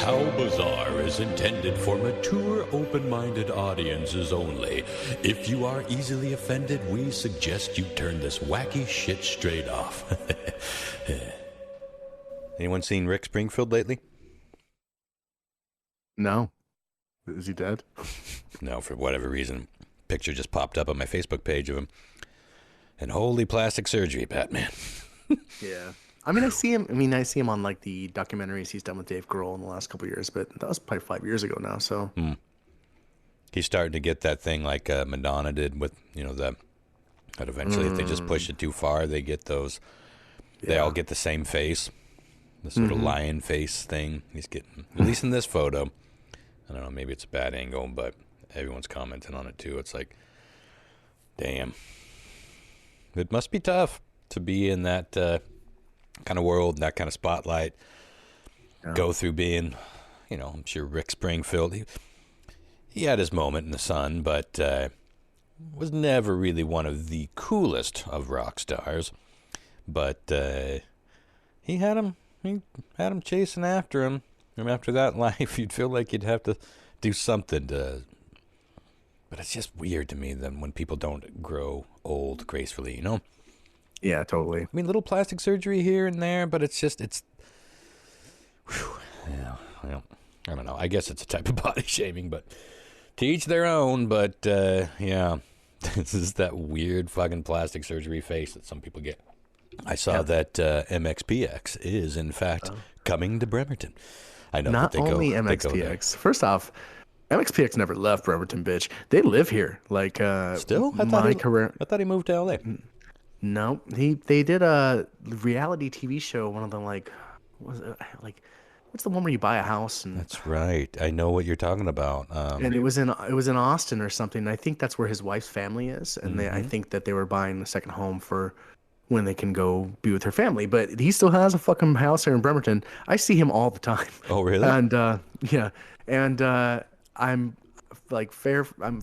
How Bizarre is intended for mature, open-minded audiences only. If you are easily offended, we suggest you turn this wacky shit straight off. Anyone seen Rick Springfield lately? No. Is he dead? No, for whatever reason. Picture just popped up on my Facebook page of him. And holy plastic surgery, Batman. Yeah. I see him on like the documentaries he's done with Dave Grohl in the last couple of years, but that was probably 5 years ago now, so. He's starting to get that thing like Madonna did with, that eventually if they just push it too far, they get those, they all get the same face. The sort of lion face thing he's getting, at least in this photo. I don't know, maybe it's a bad angle, but everyone's commenting on it too. It's like, damn. It must be tough to be in that kind of world, that kind of spotlight. Yeah. Go through being, I'm sure Rick Springfield, he had his moment in the sun, but was never really one of the coolest of rock stars. But he had him chasing after him. And after that life, you'd feel like you'd have to do something to. But it's just weird to me then when people don't grow old gracefully, Yeah, totally. I mean, little plastic surgery here and there, but it's. I don't know. I guess it's a type of body shaming, but to each their own. But yeah, this is that weird fucking plastic surgery face that some people get. I saw that MXPX is in fact coming to Bremerton. I know not that they only go, MXPX. First off, MXPX never left Bremerton, bitch. They live here. Like still, I thought he moved to LA. No, they did a reality TV show. One of them what's the one where you buy a house? And that's right. I know what you're talking about. And it was in Austin or something. I think that's where his wife's family is, and I think that they were buying a second home for when they can go be with her family. But he still has a fucking house here in Bremerton. I see him all the time. Oh, really? And yeah, and I'm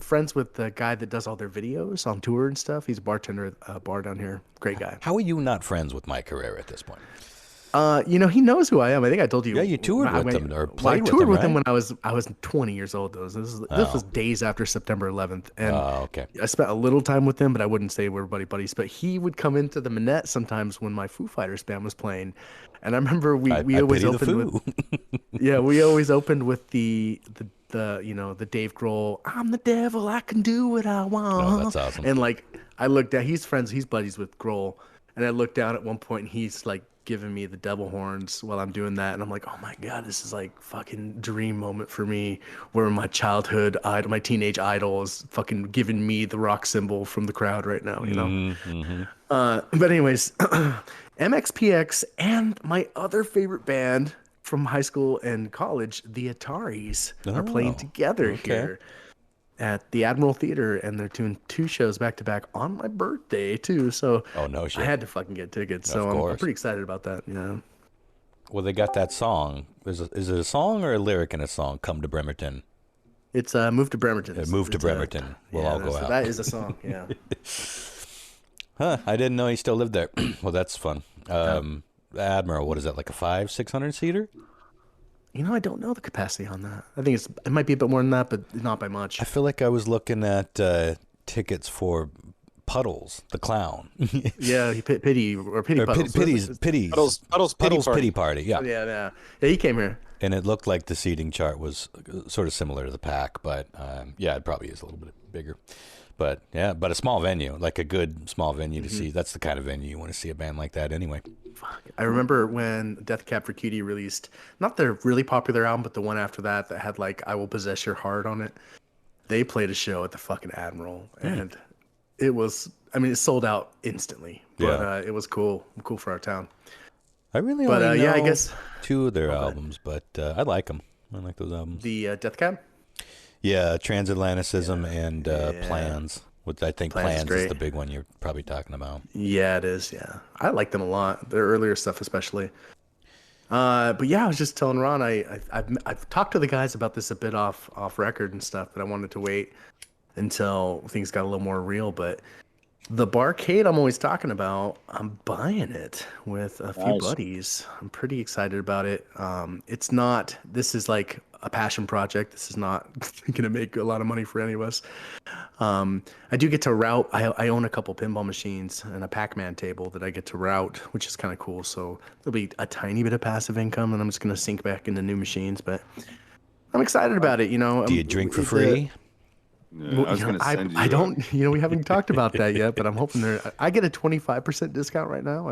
friends with the guy that does all their videos on tour and stuff. He's a bartender at a bar down here. Great guy. How are you not friends with Mike Herrera at this point? He knows who I am. I think I told you. Yeah, you toured with him or played with him. I toured with him right? when I was 20 years old. Though this was days after September 11th, and okay. I spent a little time with him, but I wouldn't say we were buddies. But he would come into the Manette sometimes when my Foo Fighters band was playing, and I remember we always opened with we always opened with the Dave Grohl, I'm the devil, I can do what I want. Oh, that's awesome. And I looked down, he's buddies with Grohl, and I looked down at one point and he's like giving me the devil horns while I'm doing that, and I'm like, oh my god, this is like fucking dream moment for me, where my childhood idol, my teenage idol, is fucking giving me the rock symbol from the crowd right now, But anyways, MXPX and my other favorite band from high school and college, the Ataris, are playing together here at the Admiral Theater, and they're doing 2 shows back to back on my birthday too. So no shit. I had to fucking get tickets. So I'm pretty excited about that. Yeah. Well, they got that song. Is it a song or a lyric in a song? Come to Bremerton. It's Move to Bremerton. Move to Bremerton. We'll all go out. That is a song. Yeah. Huh? I didn't know he still lived there. Well, that's fun. Admiral, what is that, like a 500-600 seater? I don't know the capacity on that. I think it might be a bit more than that, but not by much. I feel like I was looking at tickets for Puddles, the clown. Yeah, Pity Puddles. Puddles Pity Party. Yeah. Yeah, he came here. And it looked like the seating chart was sort of similar to the Pack, but it probably is a little bit bigger. But yeah, but a small venue, like a good small venue to see. That's the kind of venue you want to see a band like that anyway. Fuck. I remember when Death Cab for Cutie released, not their really popular album, but the one after that had like I Will Possess Your Heart on it. They played a show at the fucking Admiral, and it sold out instantly. But it was cool for our town. I really only know I guess 2 of their albums, but I like them. I like those albums. The Death Cab? Yeah, Transatlanticism and Plans. Which I think Plans is the big one you're probably talking about. Yeah, it is. Yeah, I like them a lot. Their earlier stuff, especially. But yeah, I was just telling Ron, I've talked to the guys about this a bit off record and stuff, but I wanted to wait until things got a little more real. But The barcade I'm always talking about, I'm buying it with a few Nice. buddies. I'm pretty excited about it. It's not, this is like a passion project. This is not going to make a lot of money for any of us. I do get to route. I own a couple pinball machines and a Pac-Man table that I get to route, which is kind of cool. So there'll be a tiny bit of passive income, and I'm just going to sink back into new machines. But I'm excited about it. You know, Do you drink for free? Yeah, I was going to send you. I don't. You know, we haven't talked about that yet, but I'm hoping I get a 25% discount right now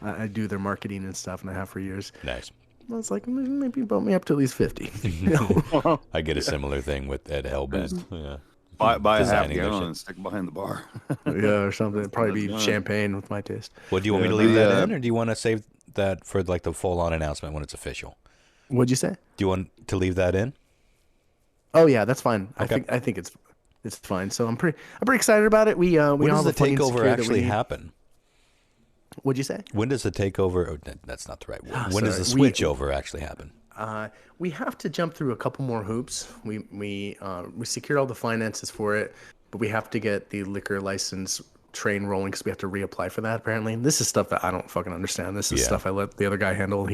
I do their marketing and stuff, and I have for years. Nice. I was like, maybe bump me up to at least 50. I get a similar thing with at Hellbent. Yeah. Buy a half Designing their gallon shit. and stick behind the bar. Yeah, or something. It'd probably be champagne with my taste. Well, do you want me to leave that in, or do you want to save that for like the full-on announcement when it's official? What'd you say? Do you want to leave that in? Oh yeah, that's fine. Okay. I think it's fine. So I'm pretty excited about it. We When all does the have funding takeover secure that we actually need. happen? What'd you say? When does the takeover? Oh, that's not the right word. When does the Sorry, switchover actually happen? We have to jump through a couple more hoops. We secured all the finances for it, but we have to get the liquor license train rolling because we have to reapply for that. Apparently, this is stuff that I don't fucking understand. This is stuff I let the other guy handle.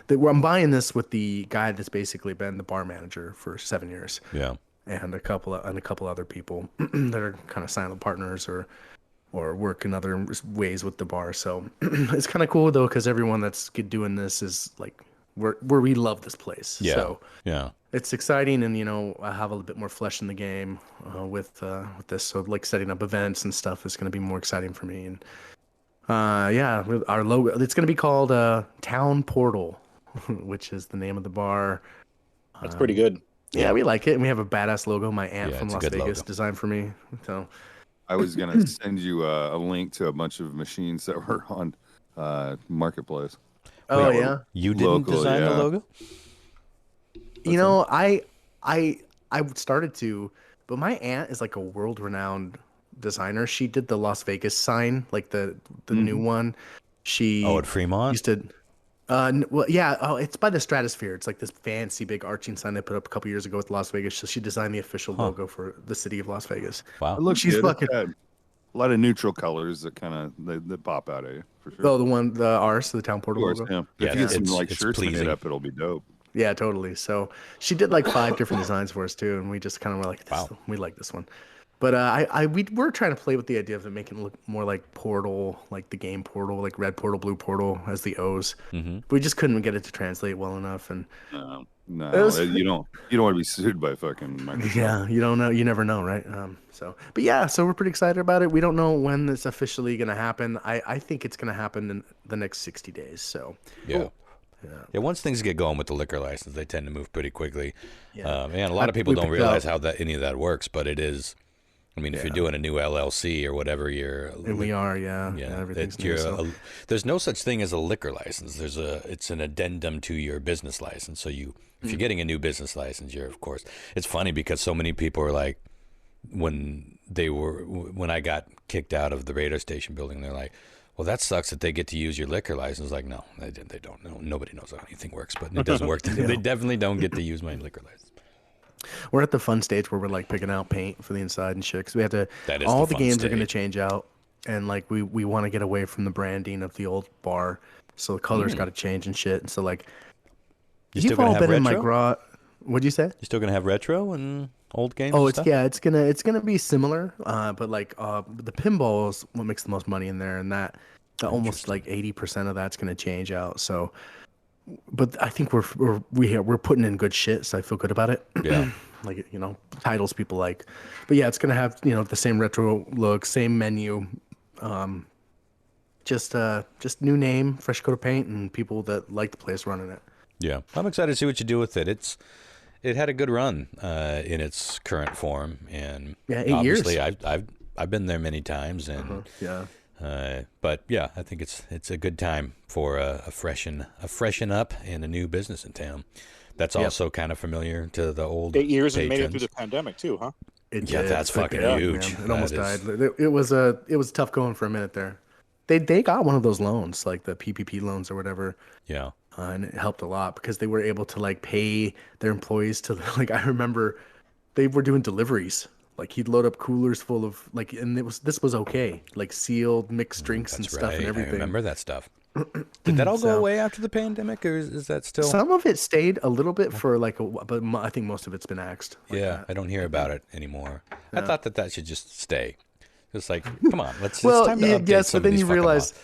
I'm buying this with the guy that's basically been the bar manager for 7 years. Yeah. And a couple other people that are kind of silent partners or work in other ways with the bar. So it's kind of cool though because everyone that's doing this is like where we love this place. Yeah. So Yeah. it's exciting, and you know I have a little bit more flesh in the game with this. So like setting up events and stuff is going to be more exciting for me. And our logo, it's going to be called Town Portal, which is the name of the bar. That's pretty good. Yeah, we like it, and we have a badass logo. My aunt Yeah, from it's a Las good Vegas logo. designed for me. So I was going to send you a link to a bunch of machines that were on Marketplace. oh Yeah, yeah, You didn't Local, design the yeah. logo? you know I started to, but my aunt is like a world renowned designer. She did the Las Vegas sign, like the new one. She Oh, at Fremont? used to. Well, yeah. Oh, it's by the Stratosphere. It's like this fancy big arching sign they put up a couple years ago with Las Vegas. So she designed the official logo for the city of Las Vegas. Wow. It looks She's good. fucking- It's got a lot of neutral colors that kind of that pop out at you for sure. Oh, the ours, the Town Of Portal course, logo. yeah. Yeah, If you get some it's- like it's shirts made pleasing. up, it'll be dope. Yeah, totally. So she did like 5 different designs for us too, and we just kind of were like, Wow. we like this one. But we were trying to play with the idea of it making it look more like Portal, like the game Portal, like red Portal, blue Portal as the O's. Mm-hmm. But we just couldn't get it to translate well enough, and No, was- you don't want to be sued by fucking Microsoft. yeah, you don't know, you never know, right? So we're pretty excited about it. We don't know when it's officially going to happen. I think it's going to happen in the next 60 days. So Yeah. Yeah, once things get going with the liquor license, they tend to move pretty quickly. Yeah. And a lot of people We don't picked realize out- how any of that works, but it is. I mean, if you're doing a new LLC or whatever, and we are, everything's new. So. There's no such thing as a liquor license. It's an addendum to your business license. So if you're getting a new business license, you're of course. It's funny because so many people are like, when I got kicked out of the radio station building, they're like, well, that sucks that they get to use your liquor license. Like, no, they don't know. Nobody knows how anything works, but it doesn't work. They definitely don't get to use my liquor license. We're at the fun stage where we're like picking out paint for the inside and shit. Because we have to. That is all the the fun games are going to stage. change out, and like we want to get away from the branding of the old bar, so the colors got to change and shit. And so like, You still you've gonna all have been in my retro? garage. What'd you say? You're still gonna have retro and old games? Oh, and stuff? it's gonna be similar, but like the pinball is what makes the most money in there, and that almost like 80% of that's gonna change out. So, but I think we're putting in good shit, so I feel good about it. Yeah. Like titles people like, but yeah, it's gonna have the same retro look, same menu, just new name, fresh coat of paint, and people that like the place running it. Yeah, I'm excited to see what you do with it. It had a good run in its current form, and Yeah, 8 years. obviously I've been there many times, and Yeah. but yeah, I think it's a good time for a freshen up and a new business in town. That's also kind of familiar to the old 8 years and made it patrons. through the pandemic too, huh? Yeah, that's It's like fucking that, huge. man. It almost That died. It was tough going for a minute there. They got one of those loans, like the PPP loans or whatever, Yeah, and it helped a lot because they were able to like pay their employees to like. I remember they were doing deliveries Like he'd load up coolers full of like, and this was okay, like sealed mixed drinks and That's stuff right. and everything. I remember that stuff. Did that all go So- away after the pandemic, or is that still? Some of it stayed a little bit for like but I think most of it's been axed. Like Yeah, that. I don't hear about it anymore. I thought that should just stay. It's like, come on, it's Well, time to update yeah. some So of then these you fucking realize laws.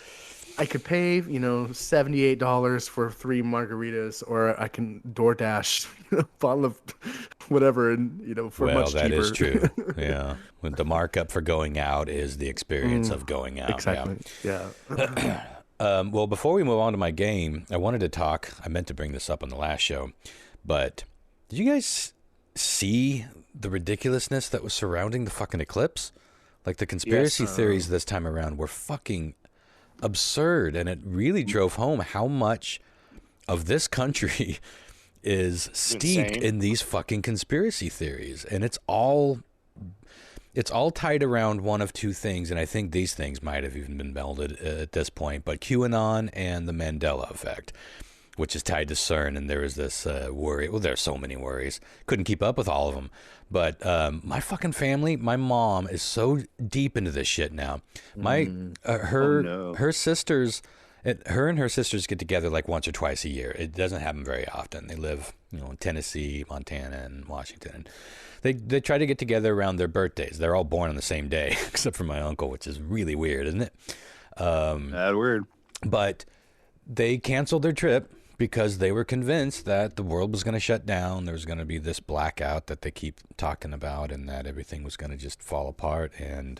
I could pay, $78 for 3 margaritas, or I can DoorDash a bottle of whatever, and for Well, much that cheaper. is true. Yeah, when the markup for going out is the experience of going out. Exactly. Yeah. Well, before we move on to my game, I wanted to talk. I meant to bring this up on the last show, but did you guys see the ridiculousness that was surrounding the fucking eclipse? Like the conspiracy theories this time around were fucking absurd, and it really drove home how much of this country is steeped insane. in these fucking conspiracy theories, and it's all tied around one of two things, and I think these things might have even been melded at this point, but QAnon and the Mandela effect, which is tied to CERN, and there was this worry. Well, there are so many worries. Couldn't keep up with all of them. But my fucking family, my mom is so deep into this shit now. Her sisters, her and her sisters get together like once or twice a year. It doesn't happen very often. They live, in Tennessee, Montana, and Washington. They try to get together around their birthdays. They're all born on the same day, except for my uncle, which is really weird, isn't it? That weird. But they canceled their trip because they were convinced that the world was going to shut down. There was going to be this blackout that they keep talking about, and that everything was going to just fall apart. And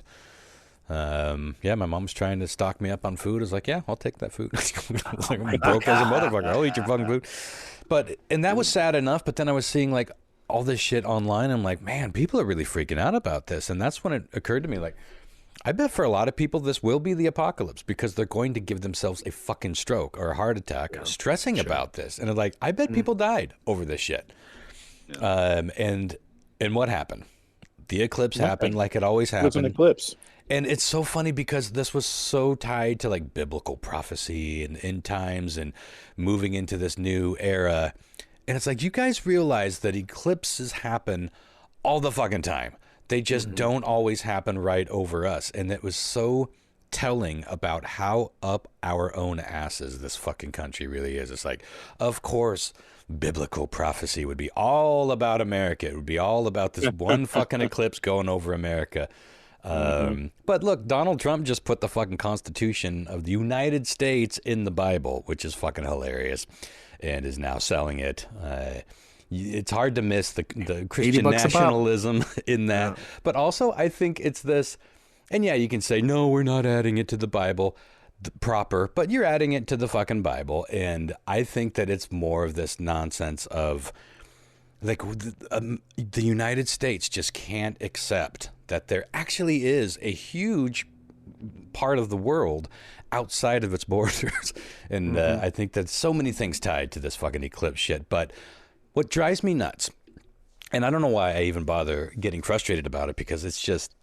my mom's trying to stock me up on food. I was like, yeah, I'll take that food. I was like, I'm broke as a motherfucker. I'll eat your fucking food. And that was sad enough. But then I was seeing like all this shit online. I'm like, man, people are really freaking out about this. And that's when it occurred to me, like, I bet for a lot of people this will be the apocalypse because they're going to give themselves a fucking stroke or a heart attack stressing about this. And like, I bet people died over this shit. Yeah. And what happened? The eclipse happened like it always It was an happened. eclipse. And it's so funny because this was so tied to like biblical prophecy and end times and moving into this new era. And it's like, you guys realize that eclipses happen all the fucking time. They just don't always happen right over us. And it was so telling about how up our own asses this fucking country really is. It's like, of course, biblical prophecy would be all about America. It would be all about this one fucking eclipse going over America. But look, Donald Trump just put the fucking Constitution of the United States in the Bible, which is fucking hilarious, and is now selling it. It's hard to miss the Christian nationalism in that. Yeah. But also, I think it's this, and yeah, you can say, no, we're not adding it to the Bible proper, but you're adding it to the fucking Bible. And I think that it's more of this nonsense of, like, the United States just can't accept that there actually is a huge part of the world outside of its borders. And I think that so many things tied to this fucking eclipse shit. But what drives me nuts, and I don't know why I even bother getting frustrated about it, because it's just,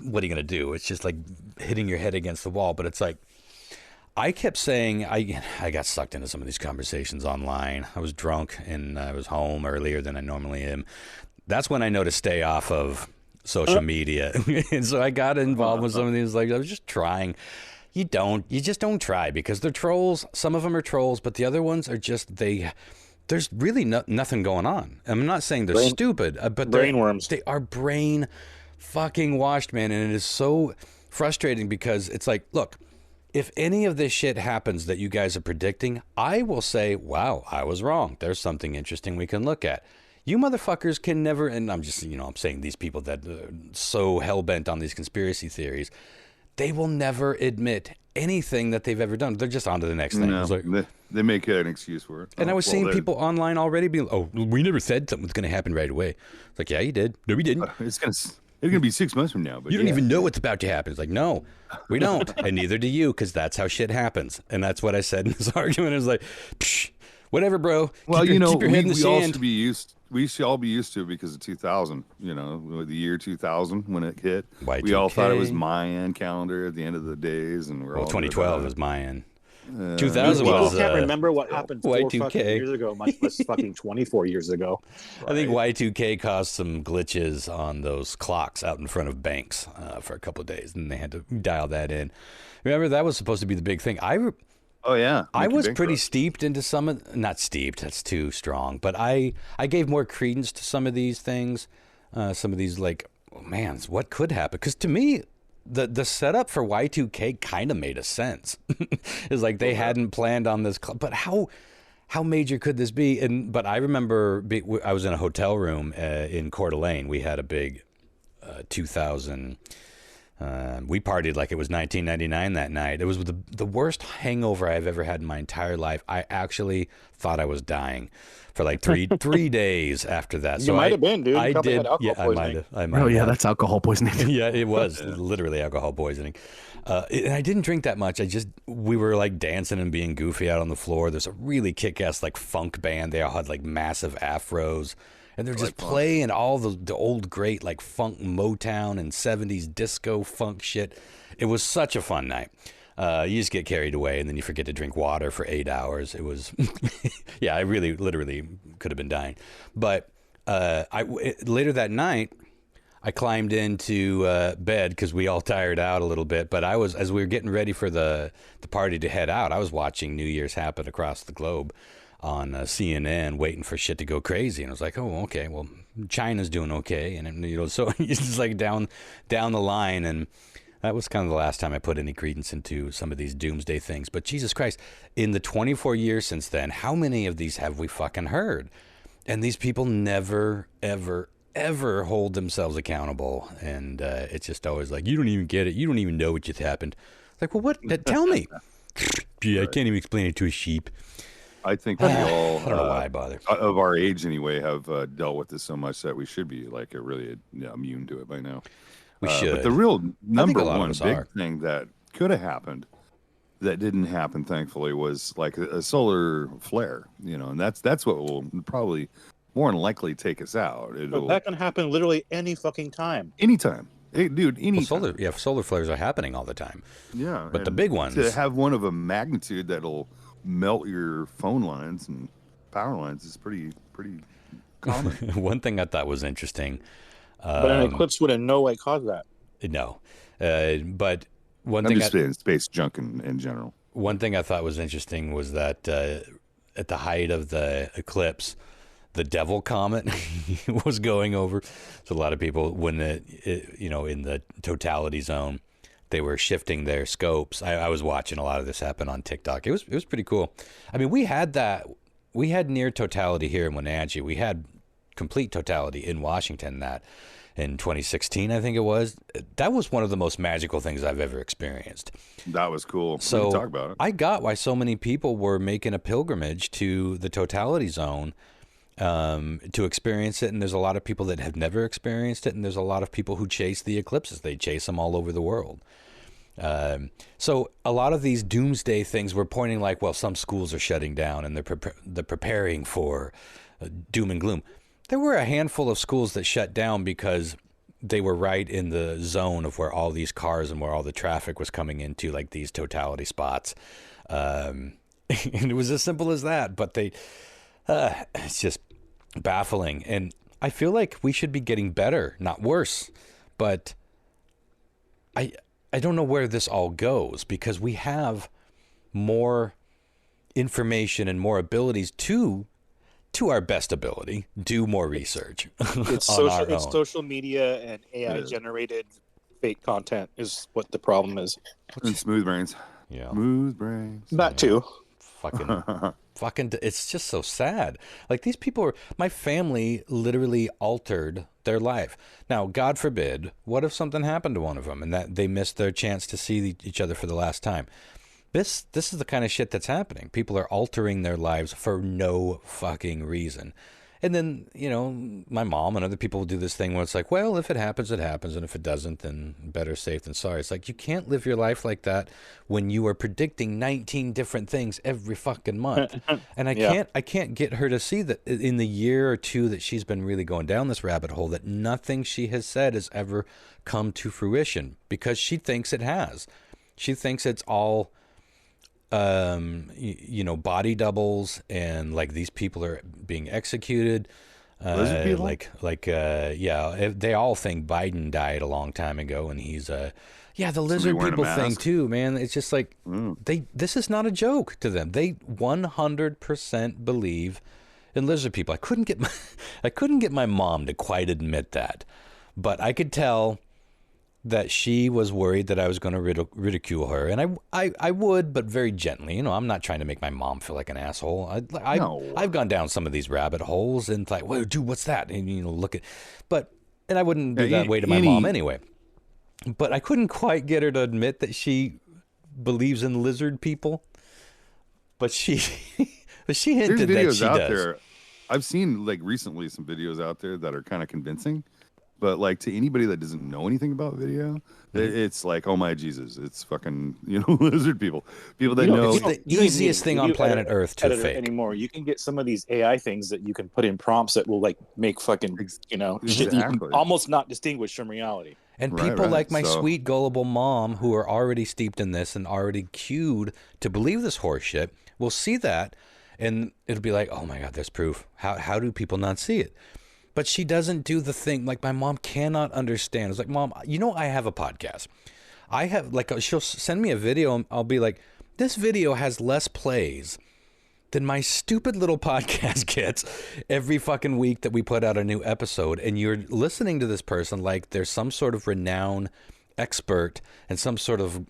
what are you going to do? It's just like hitting your head against the wall. But it's like, I kept saying, I got sucked into some of these conversations online. I was drunk and I was home earlier than I normally am. That's when I know to stay off of social media. And so I got involved with some of these, like, I was just trying. You just don't try, because they're trolls. Some of them are trolls, but the other ones are just, there's really nothing going on. I'm not saying they're stupid, but brainworms. They are brain fucking washed, man. And it is so frustrating because it's like, look, if any of this shit happens that you guys are predicting, I will say, wow, I was wrong. There's something interesting we can look at. You motherfuckers can never, and I'm just, I'm saying these people that are so hell-bent on these conspiracy theories, they will never admit anything that they've ever done. They're just on to the next thing. No, it's like, they make an excuse for it. And I was seeing people online already being, oh, we never said something was going to happen right away. It's like, yeah, you did. No, we didn't. It's gonna be 6 months from now. But you don't even know what's about to happen. It's like, no, we don't. And neither do you, because that's how shit happens. And that's what I said in this argument. It was like, psh, whatever, bro. Well, keep your head in the sand. We should all be used to it because of 2000, the year 2000 when it hit. Y2K. We all thought it was Mayan calendar at the end of the days, and we're all 2012 was Mayan. 2000 People was can't remember what happened 4 Y2K. fucking years ago, much less fucking 24 years ago. I think Y2K caused some glitches on those clocks out in front of banks for a couple of days, and they had to dial that in. Remember, that was supposed to be the big thing. Oh yeah, I Mickey was Bankrupt. pretty steeped into some of, not steeped, that's too strong, but I gave more credence to some of these things, some of these like, oh, man, what could happen? Because to me, the setup for Y2K kind of made a sense. It's like they hadn't planned on this, but how major could this be? But I remember I was in a hotel room in Coeur d'Alene. We had a big 2000. We partied like it was 1999 that night. It was the worst hangover I've ever had in my entire life. I actually thought I was dying for like three days after that. You might have been, dude. You probably had alcohol poisoning. I might have. Oh yeah, that's alcohol poisoning. Yeah, it was literally alcohol poisoning. And I didn't drink that much. We were like dancing and being goofy out on the floor. There's a really kick-ass like funk band. They all had like massive afros. And they're just playing all the old great like funk Motown and 70s disco funk shit. It was such a fun night. You just get carried away and then you forget to drink water for 8 hours. It was, yeah, I really literally could have been dying. But later that night, I climbed into bed because we all tired out a little bit. But as we were getting ready for the party to head out, I was watching New Year's happen across the globe on CNN, waiting for shit to go crazy, and I was like, "Oh, okay. Well, China's doing okay," and so it's just like down the line, and that was kind of the last time I put any credence into some of these doomsday things. But Jesus Christ, in the 24 years since then, how many of these have we fucking heard? And these people never, ever, ever hold themselves accountable, and it's just always like, "You don't even get it. You don't even know what just happened." It's like, well, what? Tell me. Gee, I can't even explain it to a sheep. I think we all, I don't know why I bother. of our age anyway, have dealt with this so much that we should be like really immune to it by now. We should. But the real number one big are. thing that could have happened that didn't happen, thankfully, was like a solar flare. And that's what will probably more than likely take us out. But that can happen literally any fucking time. Anytime. Hey, dude, anytime. Solar flares are happening all the time. Yeah. But the big ones. To have one of a magnitude that'll melt your phone lines and power lines is pretty common. One thing I thought was interesting. But an eclipse would in no way cause that. No. But one I'm thing... just space junk in general. One thing I thought was interesting was that at the height of the eclipse, the Devil Comet was going over. So a lot of people, when in the totality zone, they were shifting their scopes. I was watching a lot of this happen on TikTok. It was pretty cool. I mean, we had near totality here in Wenatchee. We had complete totality in Washington that in 2016, I think it was. That was one of the most magical things I've ever experienced. That was cool. So we can talk about it. I got why so many people were making a pilgrimage to the totality zone to experience it, and there's a lot of people that have never experienced it, and there's a lot of people who chase the eclipses. They chase them all over the world. So a lot of these doomsday things were pointing like, well, some schools are shutting down and they're preparing for doom and gloom. There were a handful of schools that shut down because they were right in the zone of where all these cars and where all the traffic was coming into, like these totality spots. And it was as simple as that, but it's just baffling. And I feel like we should be getting better, not worse, but I don't know where this all goes because we have more information and more abilities to our best ability, do more research. It's social media and AI generated fake content is what the problem is. And smooth brains. Yeah. Smooth brains. That too. Fucking, it's just so sad. Like these people my family literally altered their life. Now, God forbid, what if something happened to one of them and that they missed their chance to see each other for the last time? This is the kind of shit that's happening. People are altering their lives for no fucking reason. And then, my mom and other people will do this thing where it's like, well, if it happens, it happens. And if it doesn't, then better safe than sorry. It's like, you can't live your life like that when you are predicting 19 different things every fucking month. And I can't get her to see that in the year or two that she's been really going down this rabbit hole, that nothing she has said has ever come to fruition because she thinks it has. She thinks it's all body doubles, and like these people are being executed. Lizard people? They all think Biden died a long time ago, and he's the lizard wearing a people thing mask? too, man. It's just like this is not a joke to them. They 100% believe in lizard people. I couldn't get my mom to quite admit that, but I could tell that she was worried that I was going to ridicule her, and I would, but very gently. I'm not trying to make my mom feel like an asshole. I've gone down some of these rabbit holes and like, well, dude, what's that? And look at, and I wouldn't do that way to my mom anyway. But I couldn't quite get her to admit that she believes in lizard people. But she hinted that videos she out does. there. I've seen like recently some videos out there that are kind of convincing. But like to anybody that doesn't know anything about video, it's like, oh my Jesus, it's fucking lizard people. People that know. It's the easiest thing on planet Earth to fake anymore. You can get some of these AI things that you can put in prompts that will like make fucking shit that you can almost not distinguish from reality. And people like my sweet gullible mom who are already steeped in this and already cued to believe this horse shit will see that, and it'll be like, oh my God, there's proof. How do people not see it? But she doesn't do the thing. Like, my mom cannot understand. It's like, Mom, I have a podcast. I have, like, she'll send me a video, and I'll be like, this video has less plays than my stupid little podcast gets every fucking week that we put out a new episode. And you're listening to this person like there's some sort of renowned expert and some sort of,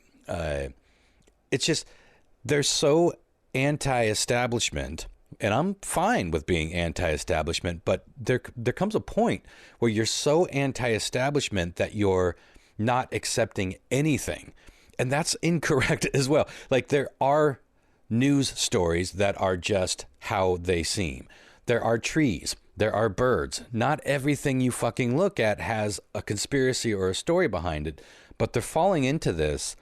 it's just, they're so anti-establishment. And I'm fine with being anti-establishment, but there comes a point where you're so anti-establishment that you're not accepting anything. And that's incorrect as well. Like, there are news stories that are just how they seem. There are trees. There are birds. Not everything you fucking look at has a conspiracy or a story behind it, but they're falling into this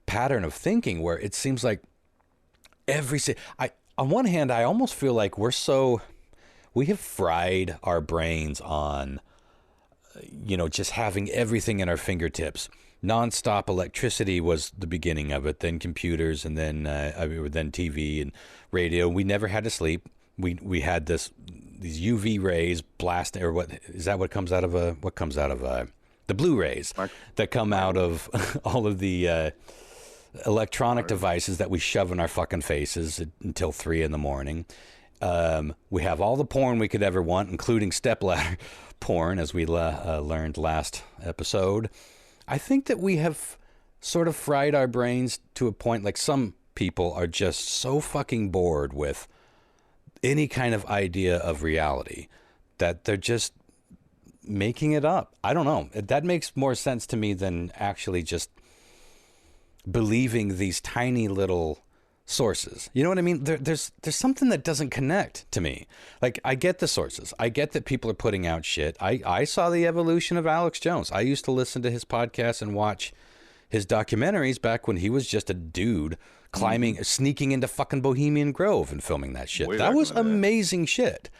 pattern of thinking where it seems like on one hand, I almost feel like we have fried our brains on, just having everything in our fingertips. Nonstop electricity was the beginning of it, then computers, and then TV and radio. We never had to sleep. We had these UV rays blasting, or what is that? What comes out of the blue rays that come out of all of the electronic devices that we shove in our fucking faces until 3 a.m. We have all the porn we could ever want, including stepladder porn, as we learned last episode. I think that we have sort of fried our brains to a point, like some people are just so fucking bored with any kind of idea of reality that they're just making it up. I don't know. That makes more sense to me than actually just believing these tiny little sources. You know what I mean? There's something that doesn't connect to me. Like, I get the sources. I get that people are putting out shit. I saw the evolution of Alex Jones. I used to listen to his podcast and watch his documentaries back when he was just a dude sneaking into fucking Bohemian Grove and filming that shit. That was amazing shit.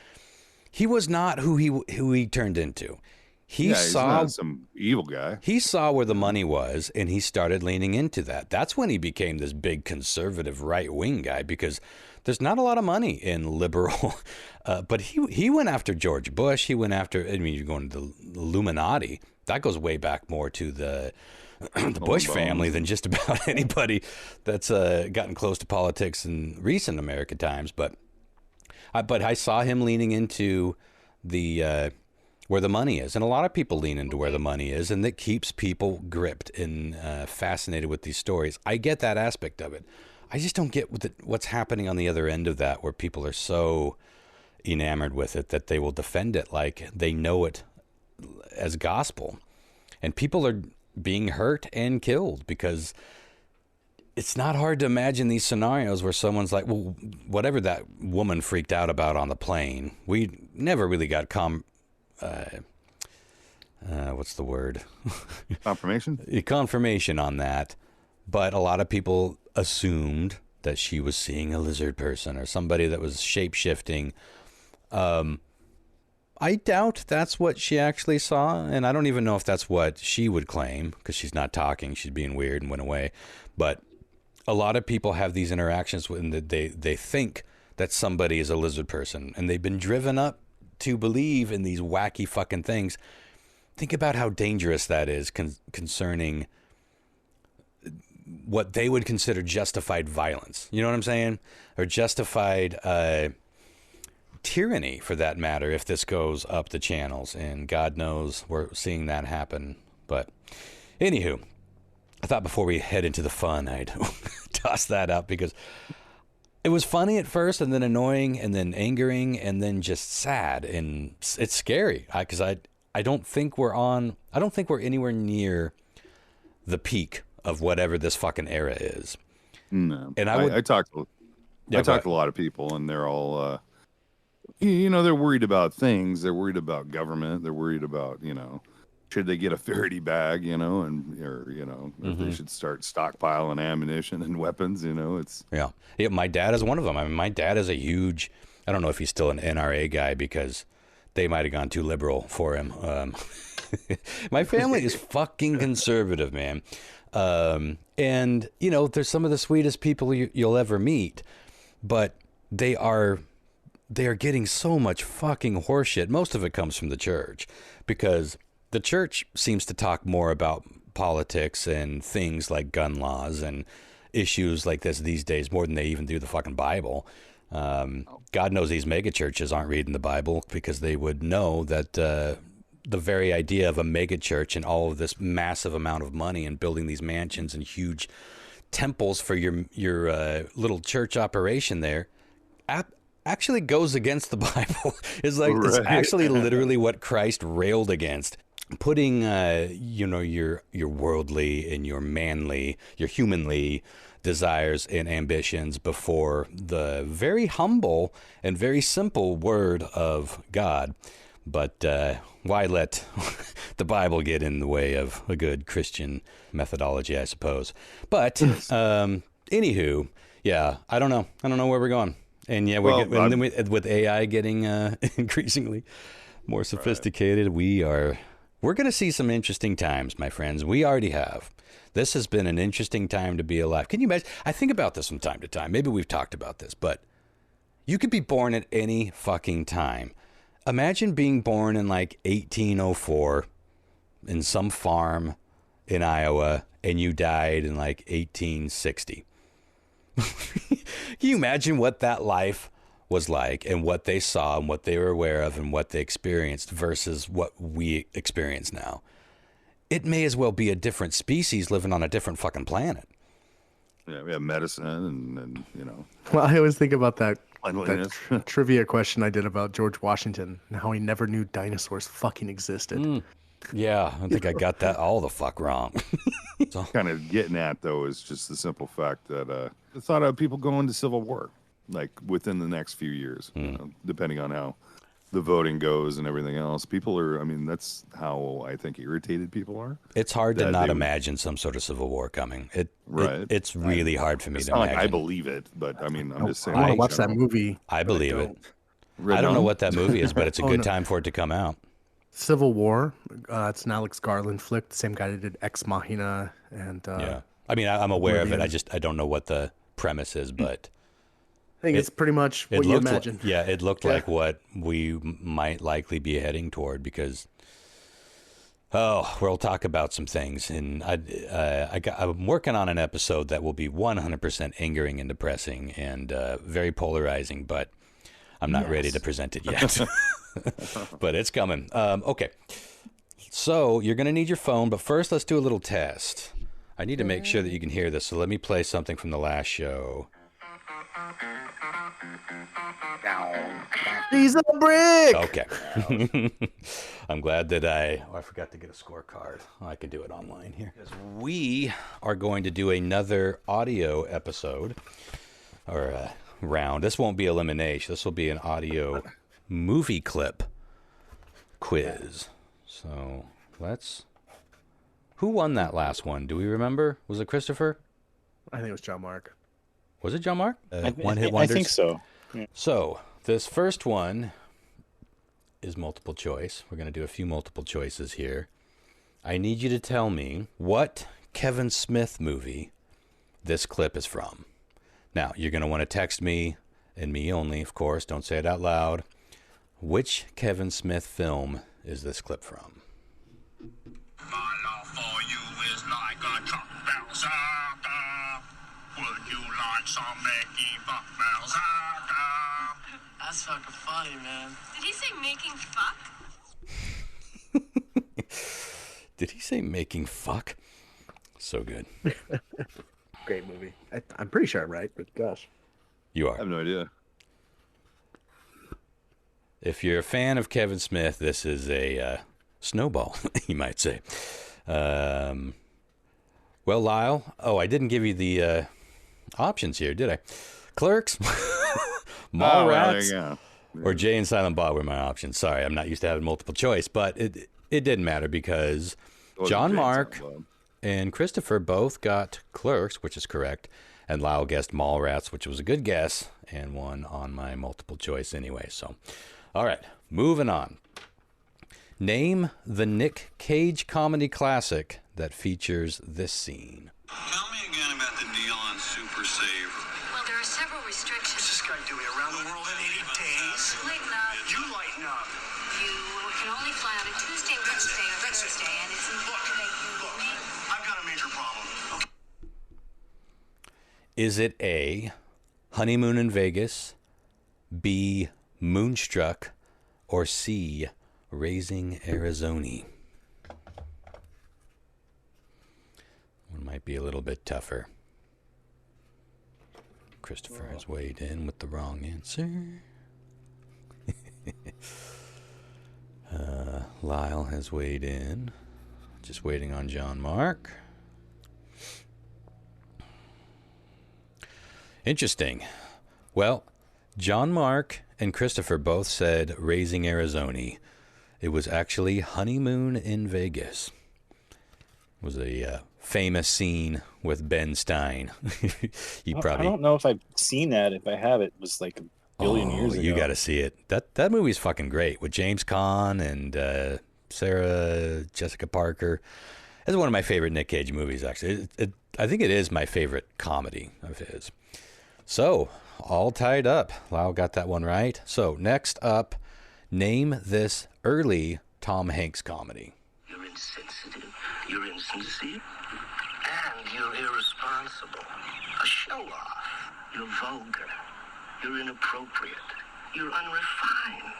He was not who he turned into. He's not some evil guy. He saw where the money was, and he started leaning into that. That's when he became this big conservative right-wing guy, because there's not a lot of money in liberal. But he went after George Bush. He went after, you're going to the Illuminati. That goes way back more to the Bush family than just about anybody that's gotten close to politics in recent American times. But I saw him leaning into the where the money is. And a lot of people lean into where the money is, and that keeps people gripped and fascinated with these stories. I get that aspect of it. I just don't get what's happening on the other end of that, where people are so enamored with it that they will defend it like they know it as gospel. And people are being hurt and killed because it's not hard to imagine these scenarios where someone's like, well, whatever that woman freaked out about on the plane, we never really got what's the word? Confirmation on that. But a lot of people assumed that she was seeing a lizard person or somebody that was shape-shifting. I doubt that's what she actually saw, and I don't even know if that's what she would claim, because she's not talking. She's being weird and went away. But a lot of people have these interactions when they think that somebody is a lizard person, and they've been driven up to believe in these wacky fucking things. Think about how dangerous that is concerning what they would consider justified violence. You know what I'm saying? Or justified tyranny, for that matter, if this goes up the channels. And God knows we're seeing that happen. But anywho, I thought before we head into the fun, I'd toss that out, because it was funny at first, and then annoying, and then angering, and then just sad. And it's scary, because I don't think we're anywhere near the peak of whatever this fucking era is. No. And I talked to a lot of people, and they're all, they're worried about things. They're worried about government. They're worried about, should they get a Faraday bag, if they should start stockpiling ammunition and weapons, it's. Yeah. My dad is one of them. I mean, my dad is a huge, I don't know if he's still an NRA guy, because they might have gone too liberal for him. My family is fucking conservative, man. And, they're some of the sweetest people you'll ever meet, but they are getting so much fucking horseshit. Most of it comes from the church, because the church seems to talk more about politics and things like gun laws and issues like this these days more than they even do the fucking Bible. God knows these mega churches aren't reading the Bible, because they would know that the very idea of a mega church and all of this massive amount of money and building these mansions and huge temples for your little church operation there actually goes against the Bible. It's like, It's actually literally what Christ railed against. Putting your worldly and your manly, your humanly desires and ambitions before the very humble and very simple word of God. But why let the Bible get in the way of a good Christian methodology, I suppose. But anywho, yeah, I don't know where we're going. And yeah, with AI getting increasingly more sophisticated, we're going to see some interesting times, my friends. We already have. This has been an interesting time to be alive. Can you imagine? I think about this from time to time. Maybe we've talked about this, but you could be born at any fucking time. Imagine being born in like 1804 in some farm in Iowa, and you died in like 1860. Can you imagine what that life was like, and what they saw, and what they were aware of, and what they experienced versus what we experience now? It may as well be a different species living on a different fucking planet. Yeah, we have medicine and Well, I always think about that trivia question I did about George Washington and how he never knew dinosaurs fucking existed. Yeah, I think I got that all the fuck wrong. So. Kind of getting at, though, is just the simple fact that the thought of people going to civil war, like within the next few years, depending on how the voting goes and everything else. People are, that's how I think irritated people are. It's hard to not imagine some sort of civil war coming. It's really hard for me to imagine. Like I believe it, but I'm just saying. I want to watch that movie. I believe it. I don't know what that movie is, but it's a good time for it to come out. Civil War. It's an Alex Garland flick, the same guy that did Ex Machina. And yeah, I'm aware of it. I don't know what the premise is, but I think it's pretty much what you imagine. It looked like what we might likely be heading toward, because we'll talk about some things, and I'm working on an episode that will be 100% angering and depressing and very polarizing, but I'm not ready to present it yet. But it's coming. Okay. So you're going to need your phone, but first let's do a little test. I need to make sure that you can hear this, so let me play something from the last show. He's a brick! Okay. I'm glad that I forgot to get a scorecard. I can do it online here. We are going to do another audio episode, or round. This won't be elimination. This will be an audio movie clip quiz. So who won that last one? Do we remember? Was it Christopher? I think it was John Mark. Was it John Mark? One Hit Wonders? I think so. Yeah. So this first one is multiple choice. We're going to do a few multiple choices here. I need you to tell me what Kevin Smith movie this clip is from. Now, you're going to want to text me, and me only, of course. Don't say it out loud. Which Kevin Smith film is this clip from? My love for you is like a truck bells. Would you like some making fuck bells? That's fucking funny, man. Did he say making fuck? Did he say making fuck? So good. Great movie. I'm pretty sure I'm right, but gosh. You are. I have no idea. If you're a fan of Kevin Smith, this is a snowball, you might say. Well, Lyle, I didn't give you the options here, did I? Clerks, Mallrats, or Jay and Silent Bob were my options. Sorry, I'm not used to having multiple choice, but it didn't matter because John Mark and Christopher both got Clerks, which is correct, and Lyle guessed Mallrats, which was a good guess, and won on my multiple choice anyway. So, all right, moving on. Name the Nick Cage comedy classic that features this scene. Tell me again about the deal on Super Save. Well, there are several restrictions. What's this guy doing around the world in 80 days? Lighten up. You lighten up. You can only fly on a Tuesday, Wednesday, or Thursday, and it's important that you... I've got a major problem. Okay. Is it A, Honeymoon in Vegas, B, Moonstruck, or C, Raising Arizona? One might be a little bit tougher. Christopher has weighed in with the wrong answer. Lyle has weighed in. Just waiting on John Mark. Interesting. Well, John Mark and Christopher both said Raising Arizona. It was actually Honeymoon in Vegas. It was a famous scene with Ben Stein. I don't know if I've seen that. If I have, it was like a billion years ago. You got to see it. That movie's fucking great with James Caan and Sarah Jessica Parker. It's one of my favorite Nick Cage movies, actually. I think it is my favorite comedy of his. So, all tied up. Lyle got that one right. So, next up, name this early Tom Hanks comedy. You're insensitive, you're insincere, and you're irresponsible. A show-off. You're vulgar. You're inappropriate. You're unrefined.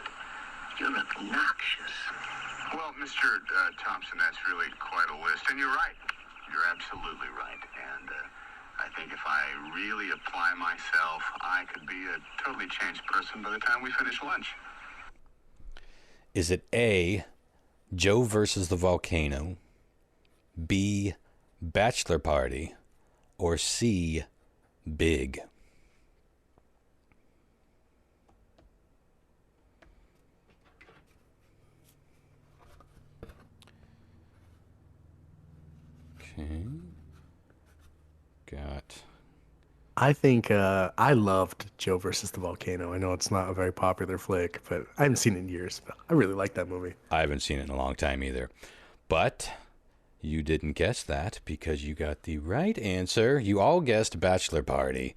You're obnoxious. Well, Mr. Thompson, that's really quite a list. And you're right. You're absolutely right. And I think if I really apply myself, I could be a totally changed person by the time we finish lunch. Is it A, Joe versus the Volcano, B, Bachelor Party, or C, Big? Okay. I think I loved Joe versus the Volcano. I know it's not a very popular flick, but I haven't seen it in years. But I really like that movie. I haven't seen it in a long time either. But you didn't guess that because you got the right answer. You all guessed Bachelor Party.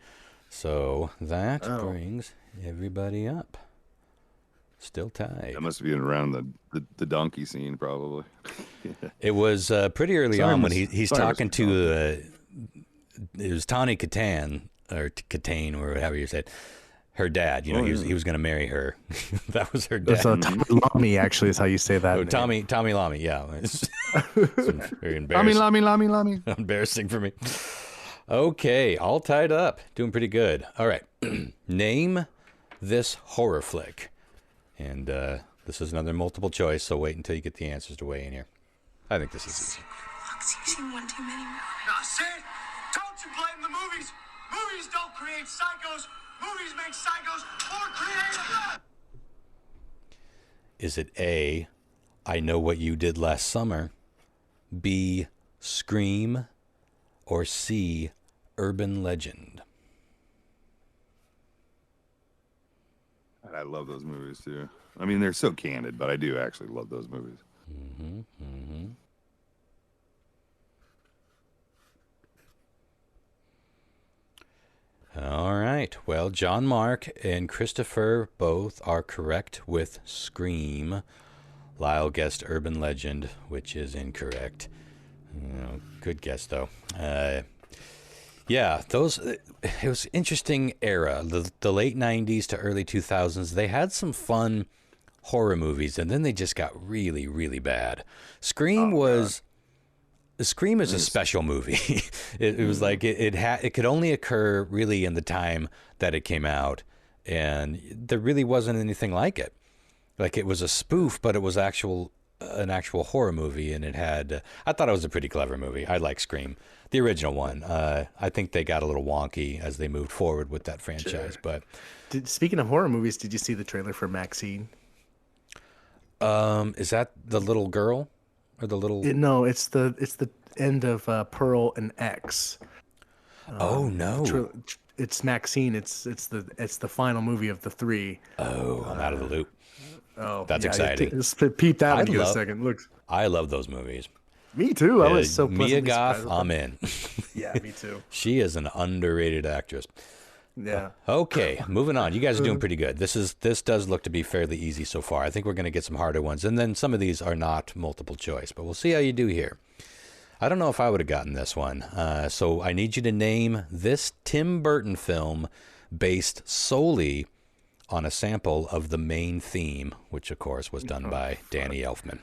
So that brings everybody up. Still tied. That must have been around the donkey scene, probably. It was pretty early on when he's talking to it was Tawny Kitaen or Kitaen or however you said, her dad. You know, he was going to marry her. That was her dad. So Tommy Lamy actually is how you say that. Oh, Tommy Lamy, yeah. It's very Lamy, embarrassing. Lamy. Embarrassing for me. Okay, all tied up. Doing pretty good. All right. Name this horror flick. And this is another multiple choice, so wait until you get the answers to weigh in here. I think this is easy. You've seen one too many movies. Now, Sid, don't you blame the movies. Movies don't create psychos. Movies make psychos more creative. Is it A, I Know What You Did Last Summer, B, Scream, or C, Urban Legend? I love those movies too. I mean, they're so candid, but I do actually love those movies. right. Well, John Mark and Christopher both are correct with Scream. Lyle guessed Urban Legend, which is incorrect. Good guess, though. Yeah, it was interesting era. The late 90s to early 2000s, they had some fun horror movies, and then they just got really, really bad. Scream is a special movie. It was like it could only occur really in the time that it came out, and there really wasn't anything like it. Like, it was a spoof, but it was an actual horror movie, and it had I thought it was a pretty clever movie. I like Scream, the original one. I think they got a little wonky as they moved forward with that franchise. Sure. But speaking of horror movies, did you see the trailer for Maxine? Is that the little girl or the little? No, it's the end of Pearl and X. Oh no! It's Maxine. It's the final movie of the three. Oh, I'm out of the loop. Oh, that's exciting. Peep that in a second. Look, I love those movies. Me too. I was so Mia Goth. I'm in. Yeah, me too. She is an underrated actress. Yeah. Okay, moving on. You guys are doing pretty good. This does look to be fairly easy so far. I think we're going to get some harder ones, and then some of these are not multiple choice, but we'll see how you do here. I don't know if I would have gotten this one. So I need you to name this Tim Burton film based solely on a sample of the main theme, which of course was done by Danny Elfman.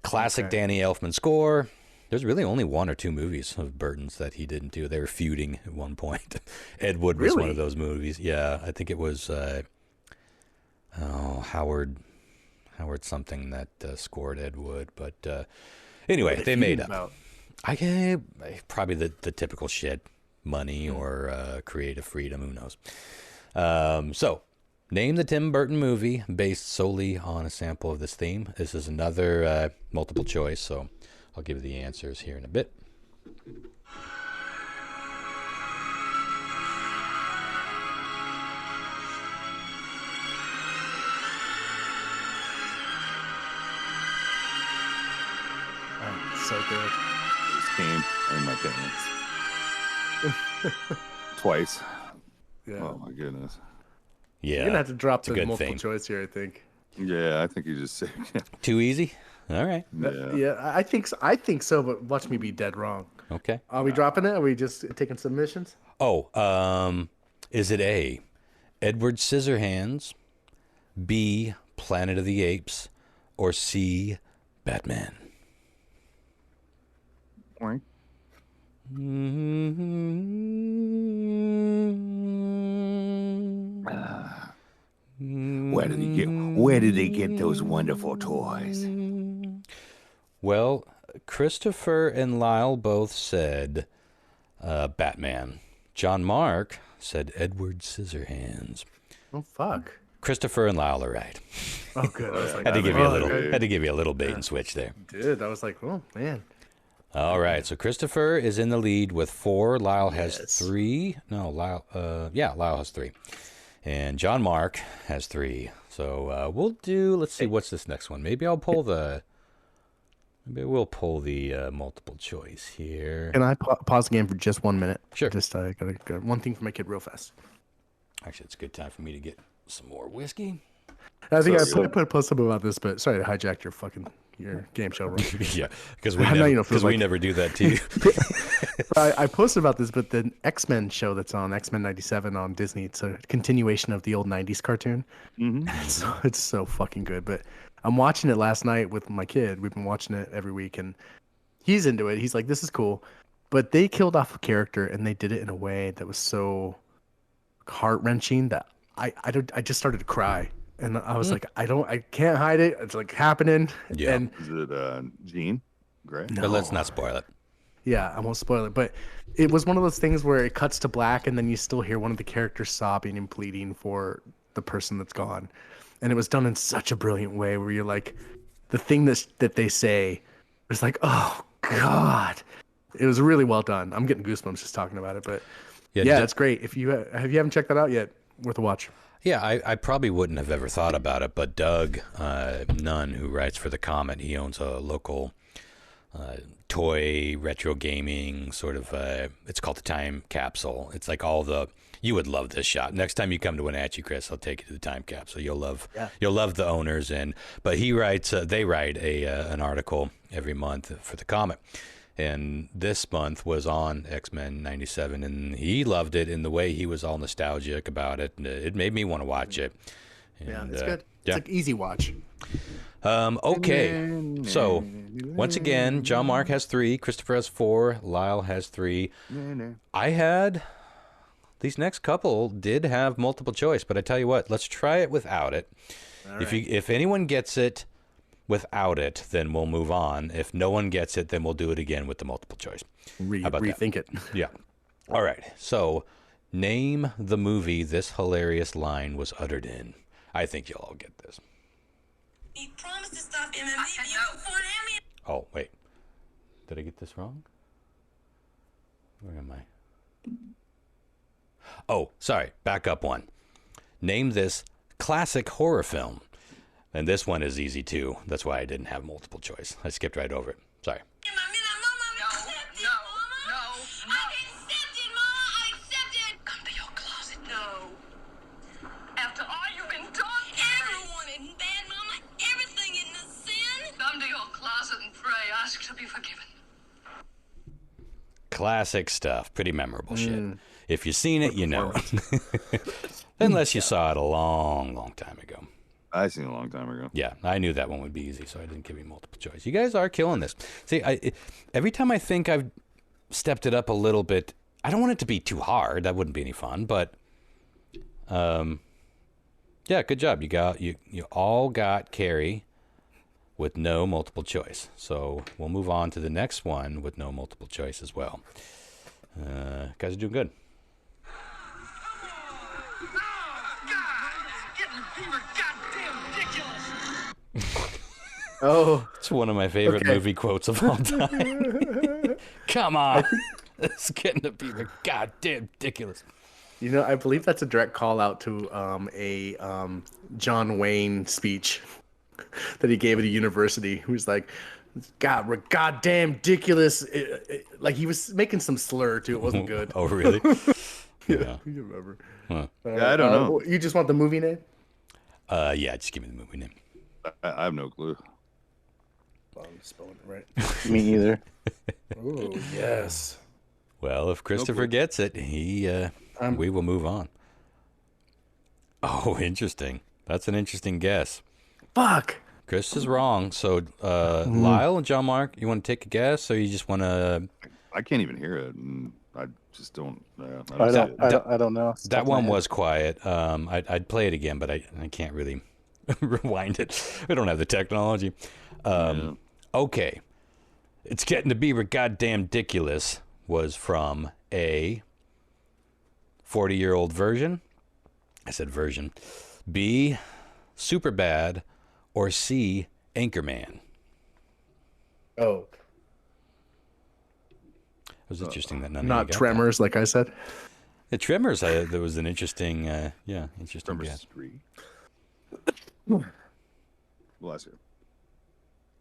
Classic Danny Elfman score. There's really only one or two movies of Burton's that he didn't do. They were feuding at one point. Ed Wood was one of those movies. Yeah, I think it was Howard something that scored Ed Wood. But anyway, they made up. Probably the typical shit, money or creative freedom. Who knows? So, name the Tim Burton movie based solely on a sample of this theme. This is another multiple choice, so I'll give you the answers here in a bit. Oh, so good. This came in my pants. Twice. Yeah. Oh my goodness. Yeah. You're gonna have to drop the multiple thing. choice here, I think. Yeah, I think you just say Too easy? All right. Yeah, I think so, but watch me be dead wrong. Okay. Are we dropping it? Are we just taking submissions? Oh, is it A, Edward Scissorhands, B, Planet of the Apes, or C, Batman? Boink. Where did they get those wonderful toys? Well, Christopher and Lyle both said Batman. John Mark said Edward Scissorhands. Oh fuck. Christopher and Lyle are right. Oh good. I was like, had to give you a little bait and switch there. Dude, I was like, oh man. All right, so Christopher is in the lead with 4. Lyle has 3. No, Lyle has 3. And John Mark has 3. So we'll do, let's see, what's this next one? Maybe we'll pull the multiple choice here. Can I pause the game for just 1 minute? Sure. Just I gotta one thing for my kid real fast. Actually, it's a good time for me to get some more whiskey. I think I put a post up about this, but sorry to hijack your game show. Yeah, because we never do that to you. I posted about this, but the X-Men show that's on X-Men 97 on Disney, it's a continuation of the old 90s cartoon. Mm-hmm. It's so fucking good. But I'm watching it last night with my kid. We've been watching it every week, and he's into it. He's like, this is cool. But they killed off a character, and they did it in a way that was so heart-wrenching that I just started to cry. And I was like, I can't hide it. It's like happening. Yeah. And is it Jean Grey? No. But let's not spoil it. Yeah, I won't spoil it. But it was one of those things where it cuts to black and then you still hear one of the characters sobbing and pleading for the person that's gone. And it was done in such a brilliant way where you're like, the thing that they say is like, oh, God. It was really well done. I'm getting goosebumps just talking about it. But yeah, that's great. If you haven't checked that out yet, worth a watch. Yeah, I probably wouldn't have ever thought about it, but Doug Nunn, who writes for The Comet, he owns a local toy retro gaming sort of. It's called the Time Capsule. It's like all the. You would love this shop. Next time you come to Wenatchee, Chris, I'll take you to the Time Capsule. You'll love the owners. But he writes. They write an article every month for the comic. And this month was on X-Men 97, and he loved it in the way he was all nostalgic about it. And it made me want to watch it. And, yeah, it's good. It's like easy watch. Okay, so once again, John Mark has 3, Christopher has 4, Lyle has 3. These next couple did have multiple choice, but I tell you what, let's try it without it. Right. If anyone gets it without it, then we'll move on. If no one gets it, then we'll do it again with the multiple choice. How about rethink that? It. Yeah. All right. So, name the movie this hilarious line was uttered in. I think you'll all get this. He promised to stop MMD before Emmy. Oh, wait. Did I get this wrong? Where am I? Oh, sorry. Back up one. Name this classic horror film. And this one is easy, too. That's why I didn't have multiple choice. I skipped right over it. Sorry. To be forgiven. Classic stuff. Pretty memorable shit. If you've seen it, you know it. Unless you saw it a long, long time ago. I seen it a long time ago. Yeah, I knew that one would be easy, so I didn't give you multiple choice. You guys are killing this. See, every time I think I've stepped it up a little bit, I don't want it to be too hard. That wouldn't be any fun, but yeah, good job. You all got Carrie with no multiple choice. So we'll move on to the next one with no multiple choice as well. Guys are doing good. Oh, it's one of my favorite movie quotes of all time. Come on. It's getting to be goddamn ridiculous. You know, I believe that's a direct call out to a John Wayne speech that he gave at a university. Who's like, God, we're goddamn ridiculous. Like he was making some slur too. It wasn't good. Oh, really? Yeah, you remember. Huh. Yeah, I don't know. You just want the movie name? Yeah, just give me the movie name. I have no clue. I'm spelling it right. Me either. Oh, yes. Well, if Christopher gets it, we will move on. Oh, interesting. That's an interesting guess. Fuck. Chris is wrong. So, Lyle and John Mark, you want to take a guess, or you just want to? I can't even hear it, and I just don't. I don't know. That one was quiet. I'd play it again, but I can't really rewind it. We don't have the technology. Okay, it's getting to be goddamn ridiculous. Was from a 40-year-old version. I said version. B, Superbad, or C, Anchorman. Oh. It was interesting that none of you Not got Tremors, like I said. The Tremors, there was an interesting, interesting Tremors guess. 3. Bless you.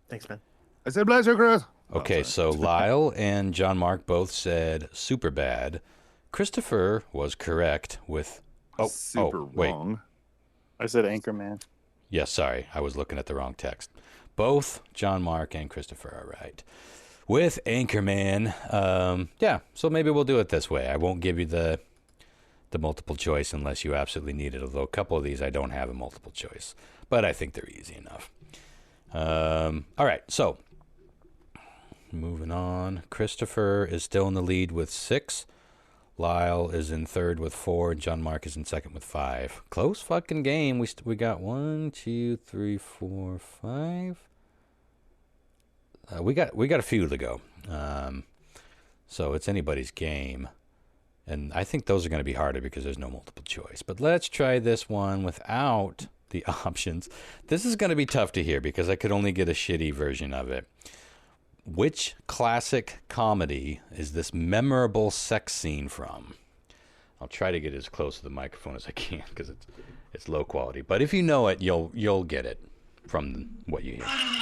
Thanks, man. I said bless you, Chris. Okay, so Lyle and John Mark both said Superbad. Christopher was correct with... wrong. I said Anchorman. Yes, sorry. I was looking at the wrong text. Both John Mark and Christopher are right. With Anchorman, so maybe we'll do it this way. I won't give you the multiple choice unless you absolutely need it, although a couple of these I don't have a multiple choice. But I think they're easy enough. All right, so moving on. Christopher is still in the lead with 6. Lyle is in third with 4, and John Mark is in second with 5. Close fucking game. We got 1, 2, 3, 4, 5. We got a few to go. So it's anybody's game. And I think those are going to be harder because there's no multiple choice. But let's try this one without the options. This is going to be tough to hear because I could only get a shitty version of it. Which classic comedy is this memorable sex scene from? I'll try to get as close to the microphone as I can because it's low quality. But if you know it, you'll get it from what you hear. Oh,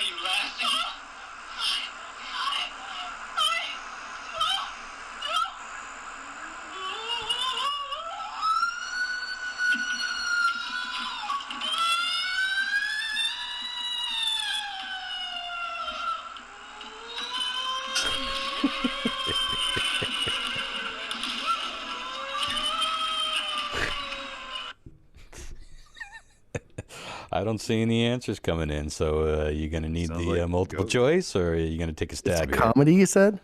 you last I don't see any answers coming in, so you going to need the multiple choice, or are you going to take a stab It's a here? comedy, you said?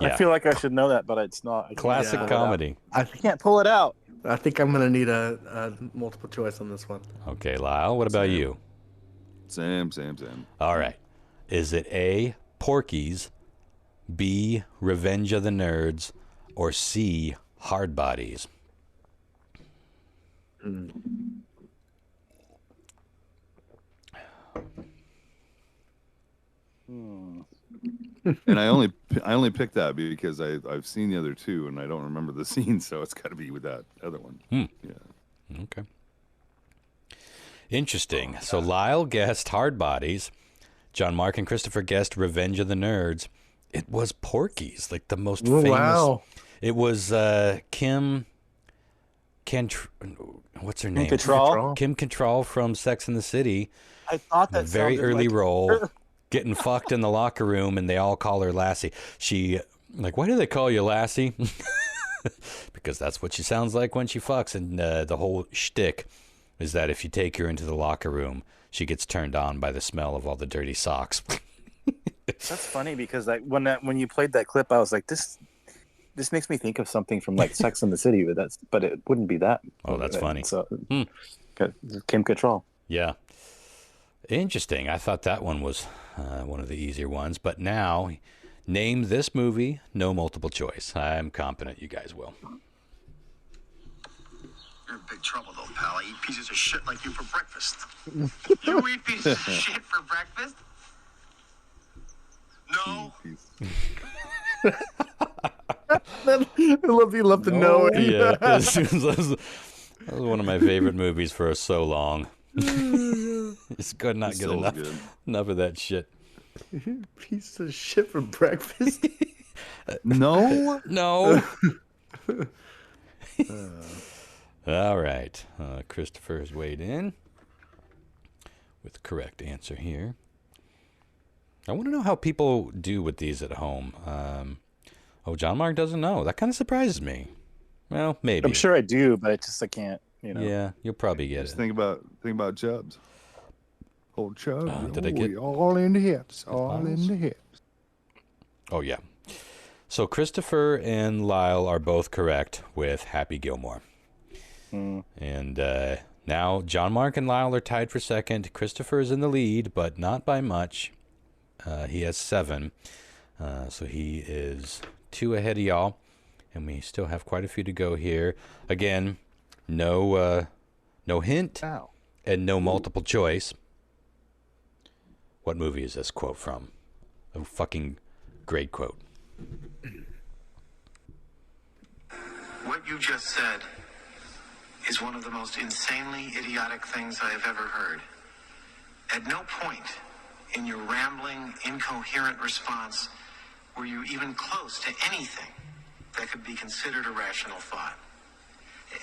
Yeah. I feel like I should know that, but it's not. Classic comedy. I can't pull it out. I think I'm going to need a multiple choice on this one. Okay, Lyle, what about you? Same. All right. Is it A, Porky's, B, Revenge of the Nerds, or C, Hard Bodies? And I only picked that because I've seen the other two and I don't remember the scene, so it's got to be with that other one. Yeah. Okay. Interesting. So Lyle guessed Hard Bodies. John Mark and Christopher guessed Revenge of the Nerds. It was Porky's, like the most famous. Wow. It was what's her name? Kim Cattrall from Sex and the City. I thought that very early like role, getting fucked in the locker room, and they all call her Lassie. She why do they call you Lassie? Because that's what she sounds like when she fucks, and the whole shtick is that if you take her into the locker room, she gets turned on by the smell of all the dirty socks. That's funny because when you played that clip, I was like, this makes me think of something from like Sex and the City, but it wouldn't be that. Oh, that's funny. So, Kim Cattrall. Yeah. Interesting. I thought that one was one of the easier ones, but now name this movie, no multiple choice. I'm confident you guys will. You're in big trouble, though, pal. I eat pieces of shit like you for breakfast. You eat pieces of shit for breakfast? No. I love to know. Yeah, that was one of my favorite movies for so long. Just could not get enough of that shit. Piece of shit for breakfast. No. All right. Christopher has weighed in with the correct answer here. I want to know how people do with these at home. John Mark doesn't know. That kind of surprises me. Well, maybe. I'm sure I do, but I can't. Yeah, you'll probably get Just it. think about Chubbs. Old Chubbs. Did I get all in the hips? All in the hips. Oh yeah. So Christopher and Lyle are both correct with Happy Gilmore. And now John Mark and Lyle are tied for second. Christopher is in the lead, but not by much. He has 7. So he is 2 ahead of y'all. And we still have quite a few to go here. Again, no hint and no multiple choice. What movie is this quote from? A fucking great quote. What you just said is one of the most insanely idiotic things I have ever heard. At no point in your rambling, incoherent response were you even close to anything that could be considered a rational thought.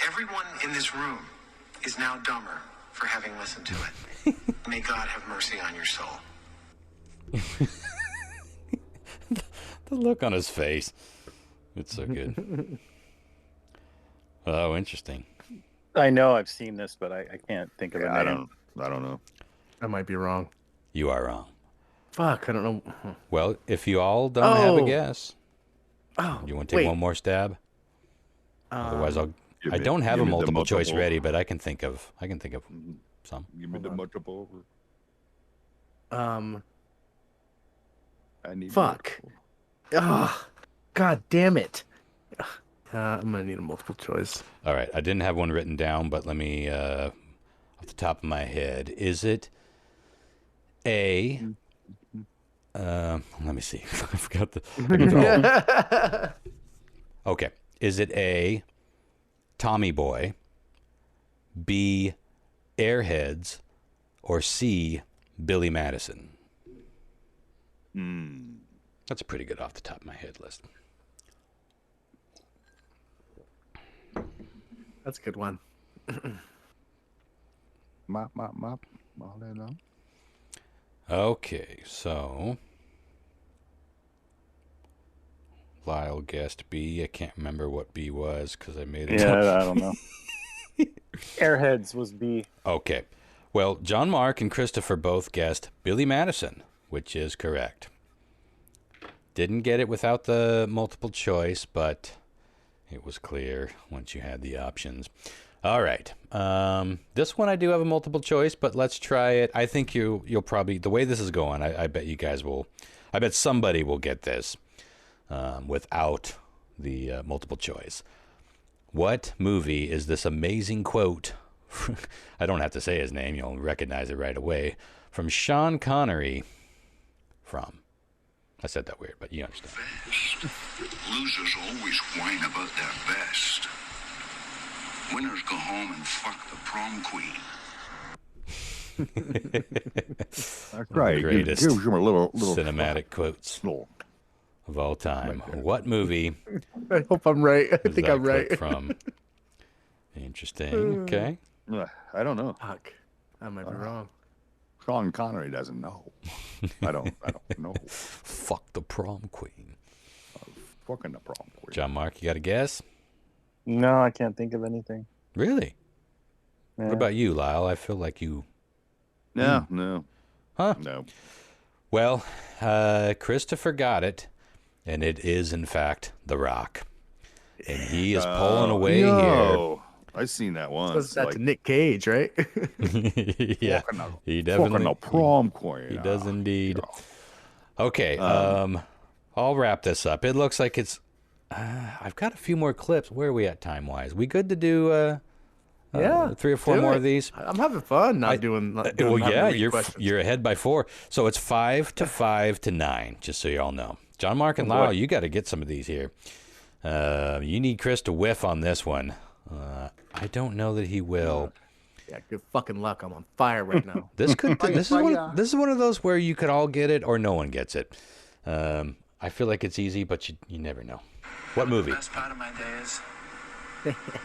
Everyone in this room is now dumber for having listened to it. May God have mercy on your soul. The look on his face. It's so good. Oh, interesting. I know I've seen this, but I can't think of it. I don't know. I might be wrong. You are wrong. Fuck, I don't know. Well, if you all don't have a guess, you want to take one more stab? Otherwise, I don't have a multiple choice ready, but I can think of some. Give me the multiple. Fuck. God damn it. I'm gonna need a multiple choice. All right, I didn't have one written down, but let me, off the top of my head, is it A? Let me see. I forgot the. Okay, is it A? Tommy Boy, B, Airheads, or C, Billy Madison? That's a pretty good off the top of my head list. That's a good one. Mop, all day long. Okay, so Lyle guessed B. I can't remember what B was because I made it. Yeah, I don't know. Airheads was B. Okay. Well, John Mark and Christopher both guessed Billy Madison, which is correct. Didn't get it without the multiple choice, but it was clear once you had the options. All right. This one I do have a multiple choice, but let's try it. I think you'll probably, the way this is going, I bet you guys will, I bet somebody will get this without the multiple choice. What movie is this amazing quote? I don't have to say his name. You'll recognize it right away. From Sean Connery from. I said that weird, but you understand. Losers always whine about their best. Winners go home and fuck the prom queen. That's right. Greatest Give him a little cinematic quotes of all time. What movie? I hope I'm right. I think I'm right. From. Interesting. Okay. I don't know. Fuck. I might be wrong. Sean Connery doesn't know. I don't know. Fuck the prom queen. Fucking the prom queen. John Mark, you got a guess? No, I can't think of anything. Really? Yeah. What about you, Lyle? I feel like you... No. Huh? No. Well, Christopher got it, and it is, in fact, The Rock. And he is pulling away here. I've seen that once. Was that to Nick Cage, right? Yeah, he definitely... Fucking the prom queen. He does indeed. Okay, I'll wrap this up. It looks like it's... I've got a few more clips. Where are we at time-wise? We good to do... Yeah, 3 or 4 more of these. I'm having fun doing well, yeah, you're ahead by 4. So it's 5 to 9, just so you all know. John Mark and Lyle, you got to get some of these here. You need Chris to whiff on this one. I don't know that he will. Yeah, good fucking luck. I'm on fire right now. This is one of those where you could all get it or no one gets it. I feel like it's easy, but you never know. What movie? The best part of my day is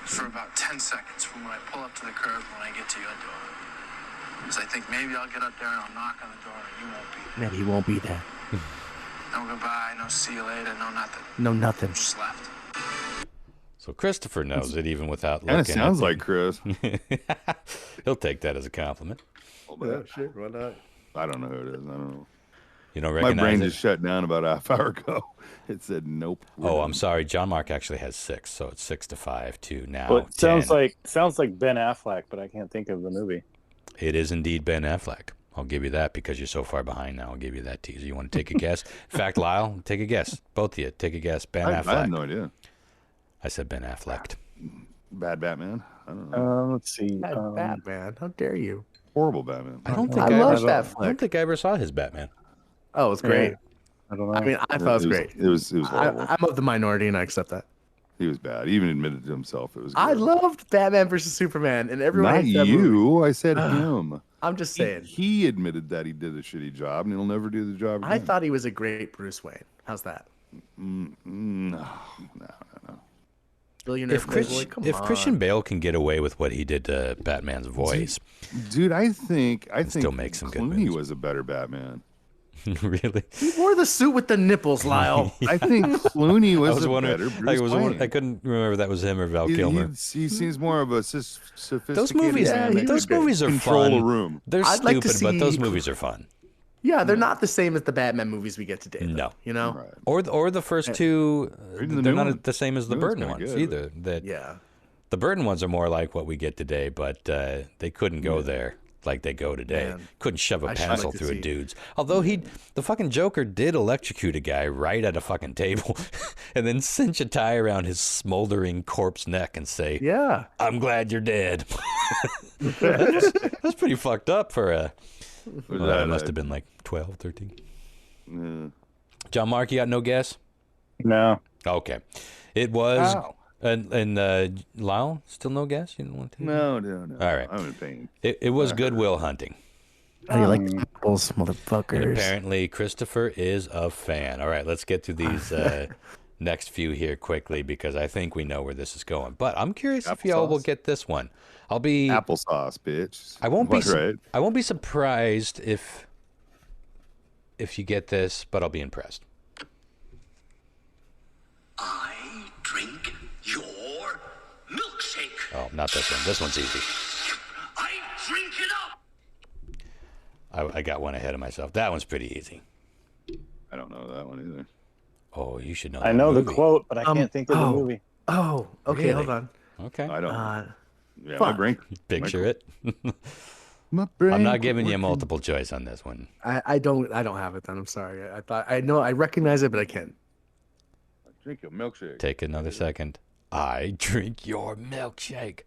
for about 10 seconds from when I pull up to the curb when I get to your door. Because I think maybe I'll get up there and I'll knock on the door and you won't be there. Maybe he won't be there. No goodbye, no see you later, no nothing. No nothing. Just left. So Christopher knows it even without looking. Kind of sounds like Chris. He'll take that as a compliment. Yeah, sure, why not? I don't know who it is. I don't know. You don't recognize My brain it? just shut down about a half hour ago. It said nope. Oh, I'm sorry. John Mark actually has 6, so it's 6 to 5 to now. Well, it 10. sounds like Ben Affleck, but I can't think of the movie. It is indeed Ben Affleck. I'll give you that because you're so far behind now. I'll give you that teaser. You want to take a guess? In fact, Lyle, take a guess. Both of you, take a guess. Ben Affleck. I have no idea. I said Ben Affleck. Bad Batman. I don't know. Let's see. Bad Batman. How dare you? Horrible Batman. I don't think I love I Affleck. don't think I ever saw his Batman. Oh, it was great. Yeah, I don't know. I mean, I thought it was great. It was horrible. I'm of the minority, and I accept that. He was bad. He even admitted to himself it was good. I loved Batman versus Superman, and everyone Not hates that movie. you. I said him. I'm just saying. He admitted that he did a shitty job, and he'll never do the job again. I thought he was a great Bruce Wayne. How's that? No. Billionaire playboy. Come on. Christian Bale can get away with what he did to Batman's voice, Dude, I think still makes some good Clooney movies. was a better Batman. Really? He wore the suit with the nipples, Lyle. I think Clooney was, I was wondering. better Bruce Wayne. I couldn't remember if that was him or Val Kilmer. He seems more of a sophisticated Those movies, man that those could movies are control fun. a room. They're I'd like to stupid, but those see- movies are fun. Yeah, they're not the same as the Batman movies we get today. Though, No. you know. Right. Or the first two, Even the they're new not one. the same as the New one's Burton kinda ones good, either. That Yeah. the Burton ones are more like what we get today, but they couldn't go there like they go today. Man. Couldn't shove a I should pencil like to through a see- dude's. Although the fucking Joker did electrocute a guy right at a fucking table, and then cinch a tie around his smoldering corpse neck and say, Yeah. "I'm glad you're dead." That's pretty fucked up for a. It must have been like 12, 13. John Mark, you got no guess? No. Okay. It was. Ow. And Lyle, still no guess? You don't want to? No. All right. I'm in pain. It was Goodwill Hunting. How do you like the apples, And motherfuckers? apparently Christopher is a fan. All right, let's get to these next few here quickly because I think we know where this is going. But I'm curious if y'all will get this one. I'll be Applesauce, bitch. I won't be Right. I won't be surprised if you get this, but I'll be impressed. Oh, not this one. This one's easy. I drink it up. I got one ahead of myself. That one's pretty easy. I don't know that one either. Oh, you should know. I know the the quote, but I can't think of the movie. Oh, okay, Really? hold on. Okay. I don't. Yeah, fuck. my brain. Picture it. My brain I'm not giving you working. multiple choice on this one. I don't have it then. I'm sorry. I thought I know I recognize it, but I can't. Drink your milkshake. Take another second. I drink your milkshake.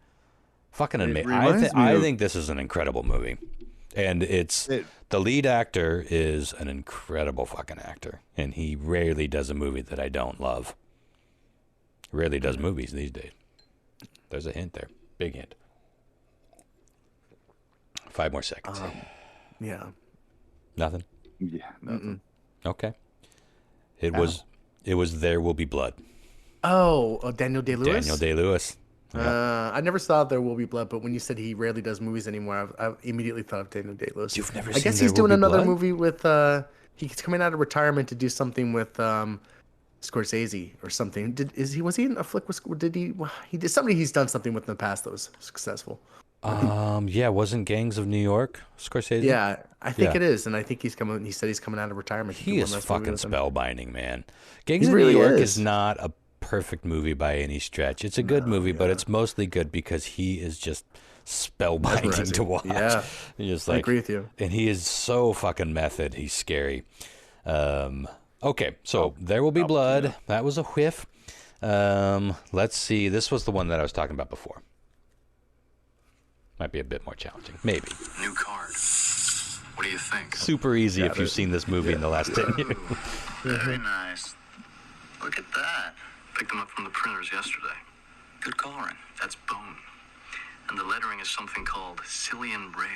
Fucking amazing. reminds me I of- think this is an incredible movie. And the lead actor is an incredible fucking actor. And he rarely does a movie that I don't love. Rarely does movies these days. There's a hint there. Big hint. 5 more seconds. Yeah. Nothing? Yeah, nothing. Okay. It was There Will Be Blood. Oh, Daniel Day-Lewis? Daniel Day-Lewis. I never saw There Will Be Blood, but when you said he rarely does movies anymore, I immediately thought of Daniel Day-Lewis. You've never I seen guess There he's Will doing Be another Blood? movie with he's coming out of retirement to do something with Scorsese or something. Was he in a flick with he did something he's done something with in the past that was successful. Yeah, wasn't Gangs of New York Scorsese? Yeah, I think Yeah. it is, and I think he's coming. He said he's coming out of retirement. to do He one is last movie fucking with him. spellbinding, man. Gangs He of really New York is. is not a perfect movie by any stretch. It's a good movie, but it's mostly good because he is just spellbinding Mesmerizing. to watch. Yeah. You're just I like, agree with you. And he is so fucking method. He's scary. Okay, so There Will Be Blood. That was a whiff. Let's see. This was the one that I was talking about before. Might be a bit more challenging. Maybe. New card. What do you think? Super easy if you've seen this movie in the last 10 years. Very nice. Look at that. Picked them up from the printers yesterday. Good coloring. That's bone. And the lettering is something called Cillian Braille.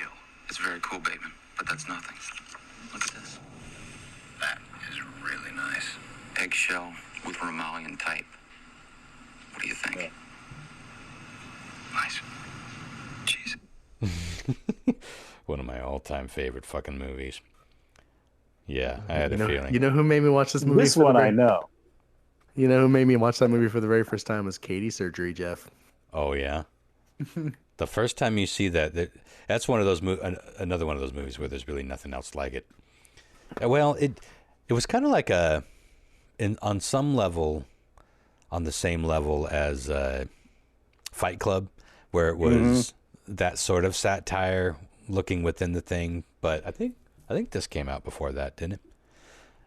It's very cool, Bateman, but that's nothing. Look at this. That is really nice. Eggshell with Romalian type. What do you think? Nice. Jeez. One of my all-time favorite fucking movies. Yeah, I had a feeling. You know who made me watch this movie? This one I know. You know who made me watch that movie for the very first time was Katie Surgery, Jeff. Oh yeah. The first time you see that's one of those another one of those movies where there's really nothing else like it. Well, it was kind of like on some level, on the same level as Fight Club, where it was that sort of satire looking within the thing. But I think this came out before that, didn't it?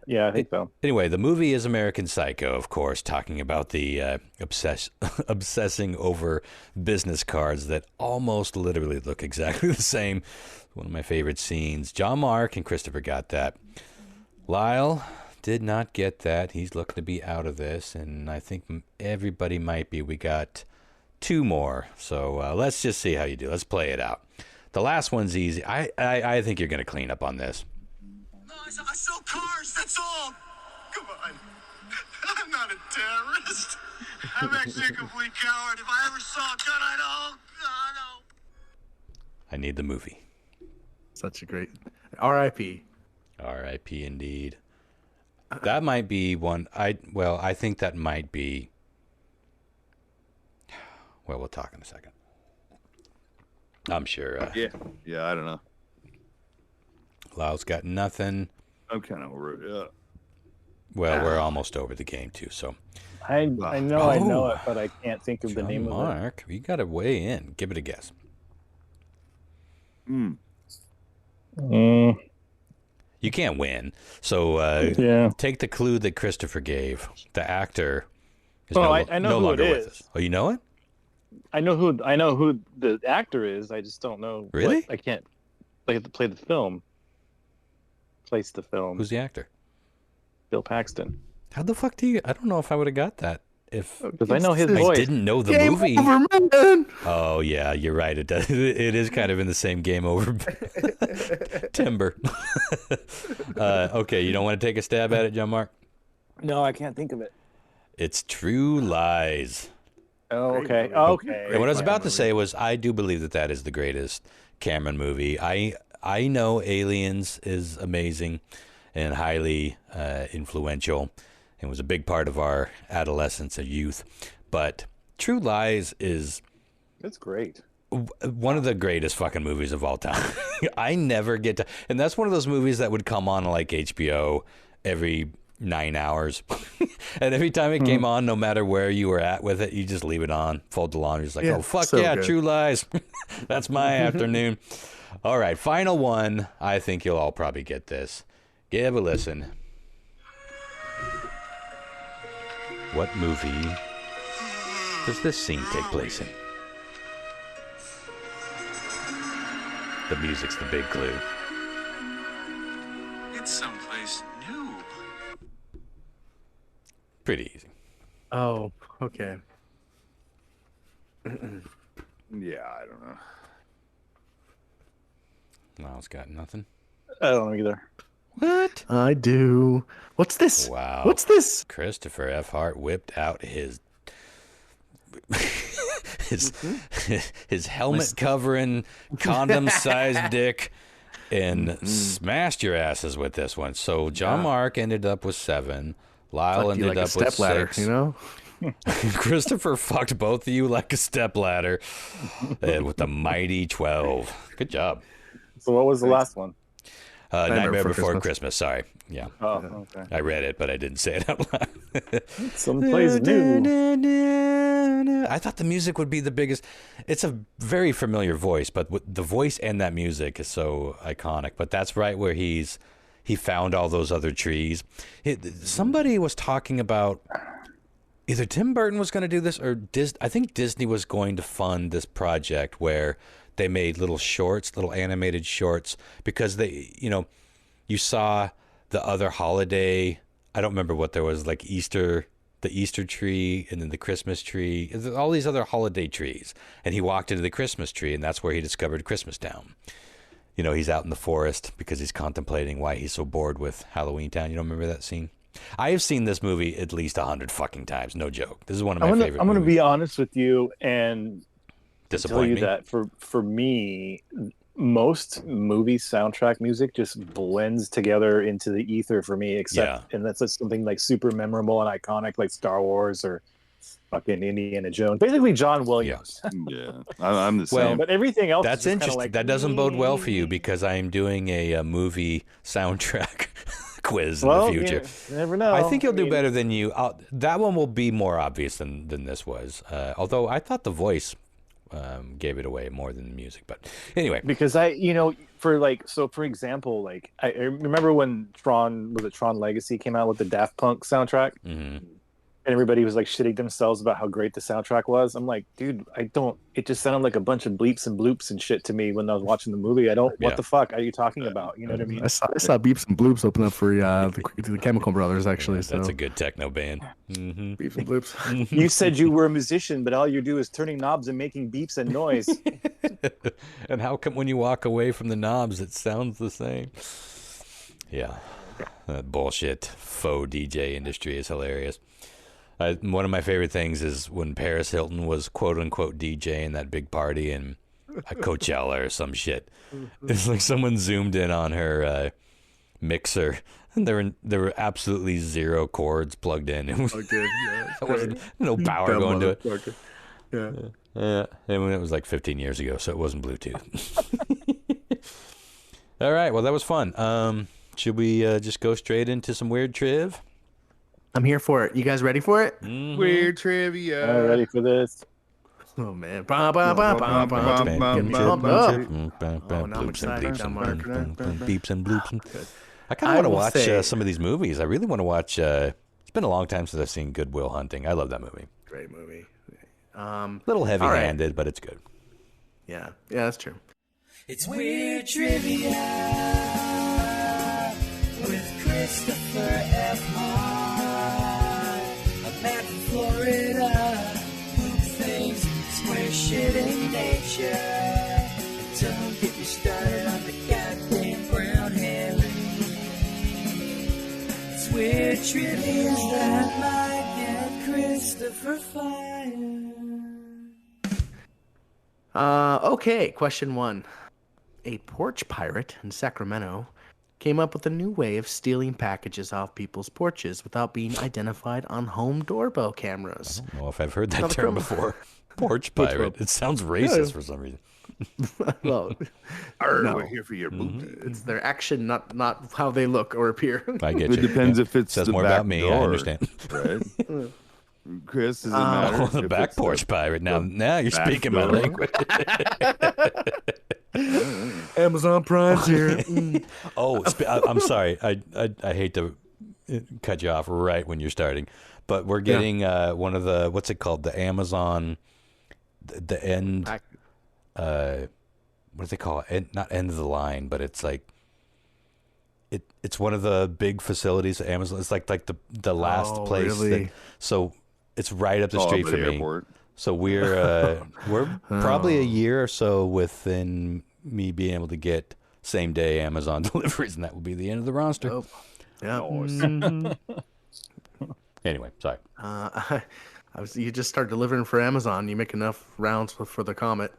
Yeah, I think so. Anyway, the movie is American Psycho, of course, talking about the obsessing over business cards that almost literally look exactly the same. One of my favorite scenes. John Mark and Christopher got that. Lyle did not get that. He's looking to be out of this, and I think everybody might be. We got 2 more, so let's just see how you do. Let's play it out. The last one's easy. I think you're going to clean up on this. I sell cars, that's all. Come on. I'm not a terrorist. I'm actually a complete coward. If I ever saw a gun, I'd all... Oh, no. I need the movie. Such a great R.I.P. R.I.P. indeed. That might be one. I think that might be. Well, we'll talk in a second. I'm sure. Yeah, I don't know. Lyle's got nothing. I'm kind of over it. Yeah. Well, we're almost over the game too. So I know it, but I can't think of the name of it. Mark, you got to weigh in. Give it a guess. You can't win. So take the clue that Christopher gave. The actor is I know no who longer it with is. us. Oh, you know it? I know who the actor is. I just don't know. Really? I can't play the film. Place the film. Who's the actor? Bill Paxton. How the fuck do you? I don't know if I would have got that. Because I know his I voice. didn't know the Game movie. over, man. Oh yeah, you're right. It does. It is kind of in the same game over. Timber. Okay, you don't want to take a stab at it, John Mark? No, I can't think of it. It's True Lies. Oh, okay. Okay. And what I was about to say was, I do believe that is the greatest Cameron movie. I know Aliens is amazing and highly influential and was a big part of our adolescence and youth. But True Lies is It's great. One of the greatest fucking movies of all time. I never get to, and that's one of those movies that would come on like HBO every 9 hours. And every time it came on, no matter where you were at with it, you just leave it on, fold the laundry. It's like, oh, fuck so yeah, good. True Lies. That's my afternoon. All right, final one. I think you'll all probably get this. Give a listen. What movie does this scene take place in? The music's the big clue. It's someplace new. Pretty easy. Oh, okay. Yeah, I don't know. Miles got nothing. I don't know either. What? I do. What's this? Wow. What's this? Christopher F. Hart whipped out his his helmet covering condom sized dick and smashed your asses with this one. So John Mark ended up with 7. Lyle ended up with 6. You know? Christopher fucked both of you like a stepladder with the mighty 12. Good job. So what was the last one? Nightmare Before Christmas. Sorry. Yeah. Oh, okay. I read it, but I didn't say it out loud. Someplace new. I thought the music would be the biggest. It's a very familiar voice, but the voice and that music is so iconic. But that's right where he found all those other trees. Somebody was talking about either Tim Burton was going to do this or I think Disney was going to fund this project where they made little animated shorts, because you saw the other holiday. I don't remember what there was, like the Easter tree and then the Christmas tree, all these other holiday trees. And he walked into the Christmas tree, and that's where he discovered Christmas Town. He's out in the forest because he's contemplating why he's so bored with Halloween Town. You don't remember that scene? I have seen this movie at least 100 fucking times. No joke. This is one of my favorite movies. I'm going to be honest with you and tell you me that for me, most movie soundtrack music just blends together into the ether for me, and that's something like super memorable and iconic, like Star Wars or fucking Indiana Jones. Basically, John Williams. Yeah, I'm the same. But everything else, that's is interesting. like, that doesn't bode well for you, because I am doing a movie soundtrack quiz in the future. You never know. I think you'll do better than you. That one will be more obvious than this was. Although I thought the voice gave it away more than the music. But anyway, because for example, like I remember when Tron Legacy came out with the Daft Punk soundtrack. Mm-hmm. And everybody was like shitting themselves about how great the soundtrack was. I'm like, dude, it just sounded like a bunch of bleeps and bloops and shit to me when I was watching the movie. What the fuck are you talking about? You know what I mean? I saw beeps and bloops open up for the Chemical Brothers, actually. That's a good techno band. Mm-hmm. Beeps and bloops. You said you were a musician, but all you do is turning knobs and making beeps and noise. And how come when you walk away from the knobs, it sounds the same? Yeah. That bullshit faux DJ industry is hilarious. One of my favorite things is when Paris Hilton was quote unquote DJ in that big party in Coachella or some shit. It's like someone zoomed in on her mixer, and there were absolutely 0 cords plugged in. It was, there wasn't no power going to it. Yeah. And it was like 15 years ago, so it wasn't Bluetooth. All right, well that was fun. Should we just go straight into some weird triv? I'm here for it. You guys ready for it? Mm-hmm. Weird trivia. I'm ready for this. Oh man! Get me pumped up. Oh, now I'm excited. Beeps and bloops. I kind of want to watch some of these movies. I really want to watch. It's been a long time since I've seen Good Will Hunting. I love that movie. Great movie. Little heavy-handed, but it's good. Yeah, that's true. It's Weird Trivia with Christopher F. Hart. Man from Florida, poop things, square shit in nature. Don't get me started on the goddamn brown hair. It's weird trivia that might get Christopher fired. Okay, question 1. A porch pirate in Sacramento came up with a new way of stealing packages off people's porches without being identified on home doorbell cameras. I don't know if I've heard that term before. Porch pirate. It sounds racist for some reason. Well, no. We're here for your booty. It's their action, not how they look or appear. I get you. It depends if it's says the more back about me. door, I understand. Right? Chris, does it matter? The back porch pirate. Now you're speaking my language. Amazon Prime's here. I'm sorry. I hate to cut you off right when you're starting, but we're getting one of the, what's it called? The Amazon, the end. What do they call it? Not end of the line, but it's like it's one of the big facilities at Amazon. It's like the last place. Really? So it's right up the street from me. Airport. So we're probably a year or so within me being able to get same day Amazon deliveries, and that will be the end of the roster. Oh, yeah. Anyway, sorry. You just start delivering for Amazon. You make enough rounds for the Comet.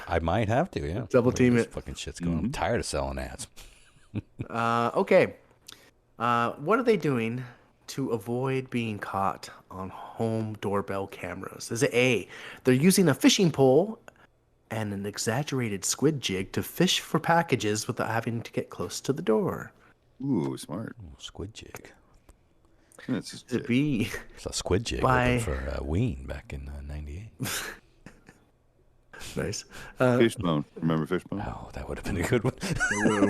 I might have to, yeah. Double team it. Fucking shit's going. I'm tired of selling ads. Okay. What are they doing to avoid being caught on home doorbell cameras? Is it A, they're using a fishing pole and an exaggerated squid jig to fish for packages without having to get close to the door? Ooh, smart. Squid jig. That's just Is it B, It's a squid jig By- for Ween back in '98. nice. Fishbone. Remember Fishbone? Oh, that would have been a good one.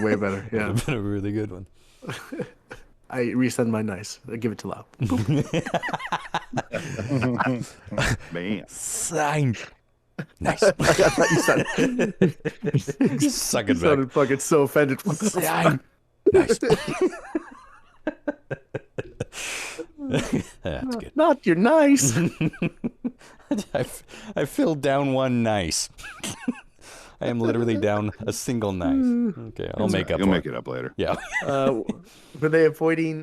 Way better. Yeah. Would have been a really good one. I resend my nice. I give it to Lau. Man. Sign. Nice. I thought you said it. Suck it You sounded back. fucking so offended. Sign. Nice. That's good. Not your nice. I filled down one nice. I am literally down a single nice. Okay, I'll make up. You'll for make it up later. Yeah. Were they avoiding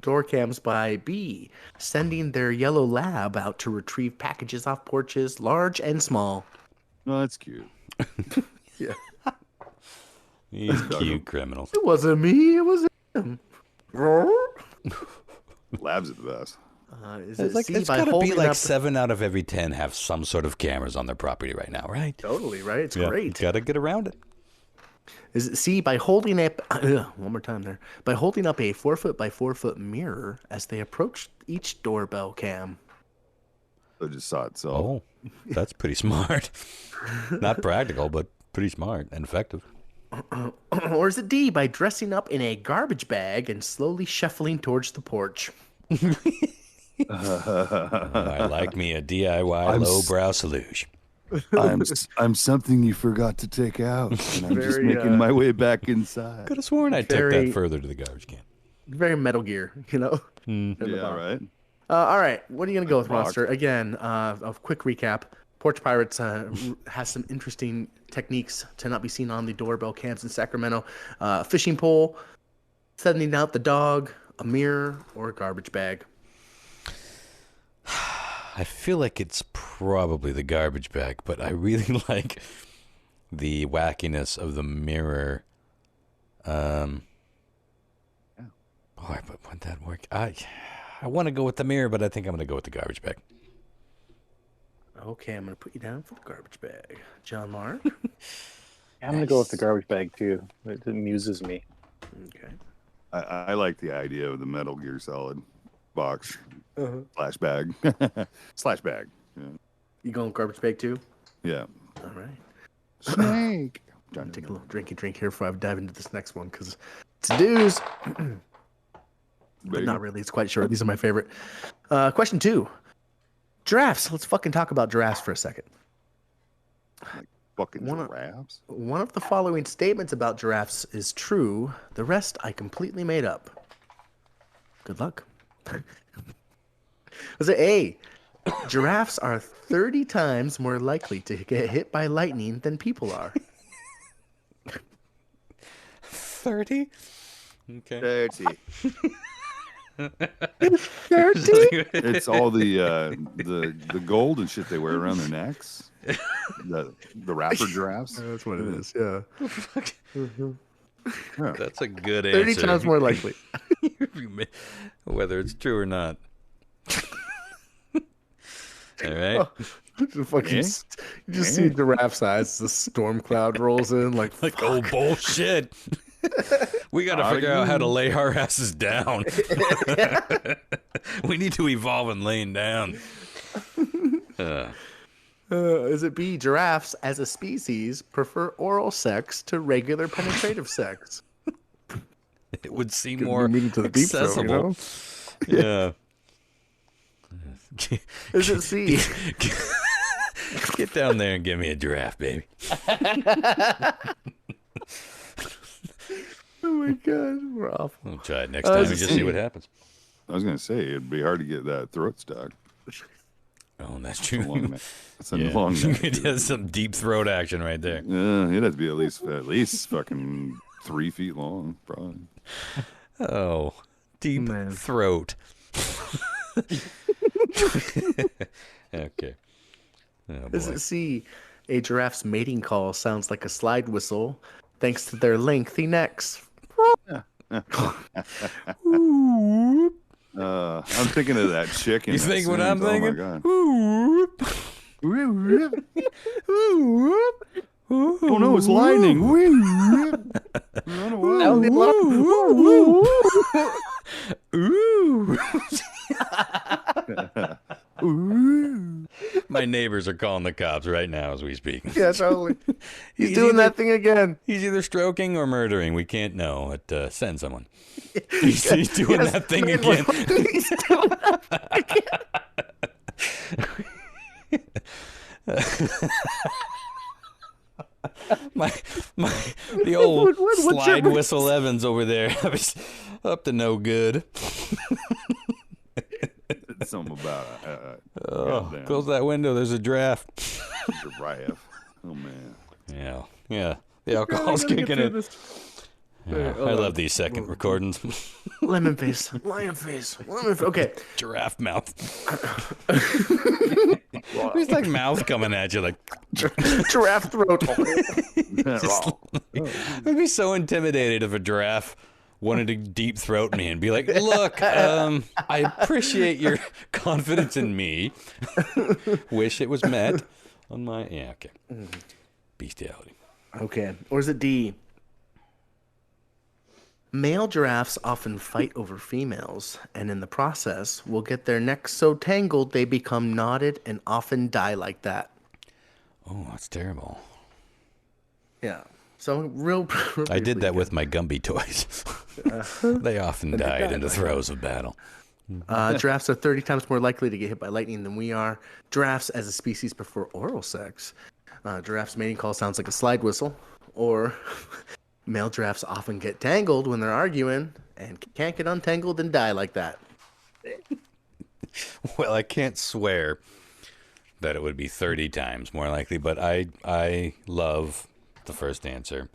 door cams by B, sending their yellow lab out to retrieve packages off porches, large and small? No, that's cute. Yeah. These cute criminals. It wasn't me. It was him. Labs are the best. Is it C, It's by got to be holding like up... 7 out of every 10 have some sort of cameras on their property right now, right? Totally, right? It's great. Got to get around it. Is it C, by holding up... one more time there. By holding up a 4-foot by 4-foot mirror as they approach each doorbell cam. So just saw itself. Oh, that's pretty smart. Not practical, but pretty smart and effective. Or is it D, by dressing up in a garbage bag and slowly shuffling towards the porch? I like me a DIY lowbrow solution. I'm something you forgot to take out, and I'm just Very, making my way back inside. Could have sworn I took that further to the garbage can. Very Metal Gear, you know? Yeah, right. All right, what are you going to go with, Monster? Again, a quick recap. Porch Pirates has some interesting techniques to not be seen on the doorbell cams in Sacramento. Fishing pole, sending out the dog, a mirror, or a garbage bag. I feel like it's probably the garbage bag, but I really like the wackiness of the mirror. Boy, but would that work? I want to go with the mirror, but I think I'm going to go with the garbage bag. Okay, I'm going to put you down for the garbage bag. John Mark? I'm going to go with the garbage bag, too. It amuses me. Okay. I like the idea of the Metal Gear Solid box slash bag. Slash bag. Yeah. You going garbage bag, too? Yeah. All right. Snake. Trying to take a little drinky drink here before I dive into this next one, because it's dues. But not really. It's quite short. These are my favorite. Question 2. Giraffes. Let's fucking talk about giraffes for a second. Fucking giraffes? One of the following statements about giraffes is true. The rest I completely made up. Good luck. Was it A? Giraffes are 30 times more likely to get hit by lightning than people are. 30? Okay. 30. 30? It's all the gold and shit they wear around their necks. The rapper giraffes. That's what it is, yeah. That's a good 30 answer. times more likely. Whether it's true or not. All right. Oh, you just see giraffe's eyes. The storm cloud rolls in like oh bullshit. We got to figure out how to lay our asses down. We need to evolve in laying down. Is it B, giraffes as a species prefer oral sex to regular penetrative sex? It would seem more to the deep throat, accessible. Yeah. Is it C? Get down there and give me a giraffe, baby. Oh my god, we're awful. We'll try it next time and just see what happens. I was gonna say it'd be hard to get that throat stuck. Oh, that's true. It's a long neck. It has some deep throat action right there. Yeah, it'd have to be at least fucking 3 feet long, probably. Oh, deep throat. Okay. Oh, Is it C? A giraffe's mating call sounds like a slide whistle thanks to their lengthy necks. I'm thinking of that chicken. You think what I'm thinking? Oh my god. Oh no, it's lightning. Run away. My neighbors are calling the cops right now as we speak. Yeah, totally. He's doing that thing again. He's either stroking or murdering. We can't know. Send someone. He's doing that thing again. He's doing that the old slide whistle Evans over there. I was up to no good. Something about close that window. There's a draft. Giraffe. Oh man. Yeah. The alcohol's kicking in. Yeah, I love these second recordings. Lemon face. Lion face. Okay. Giraffe mouth. It's like mouth coming at you like giraffe throat. I'd be so intimidated if a giraffe wanted to deep throat me and be like, look, I appreciate your confidence in me. Wish it was met on my okay. Bestiality. Okay. Or is it D? Male giraffes often fight over females, and in the process will get their necks so tangled they become knotted and often die like that. Oh, that's terrible. Yeah. So real I did that with my Gumby toys. They often died in the throes of battle. Giraffes are 30 times more likely to get hit by lightning than we are. Giraffes as a species prefer oral sex. Giraffes' mating call sounds like a slide whistle. Or male giraffes often get tangled when they're arguing and can't get untangled and die like that. Well, I can't swear that it would be 30 times more likely, but I love the first answer,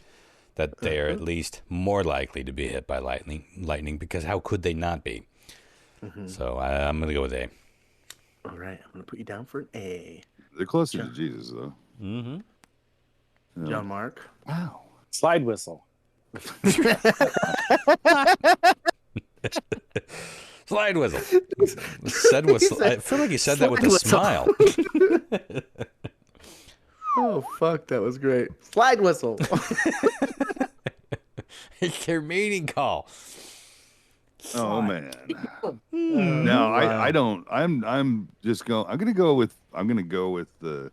that they are at least more likely to be hit by lightning, because how could they not be? So I'm going to go with A. All right, I'm going to put you down for an A. They're closer to Jesus, though. Mm-hmm. John Mark. Wow. Slide whistle. Slide whistle. Said whistle. I feel like you said that with a smile. Oh, fuck, that was great. Slide whistle. It's their meeting call. Oh man. No, I don't. I'm just going. I'm gonna go with the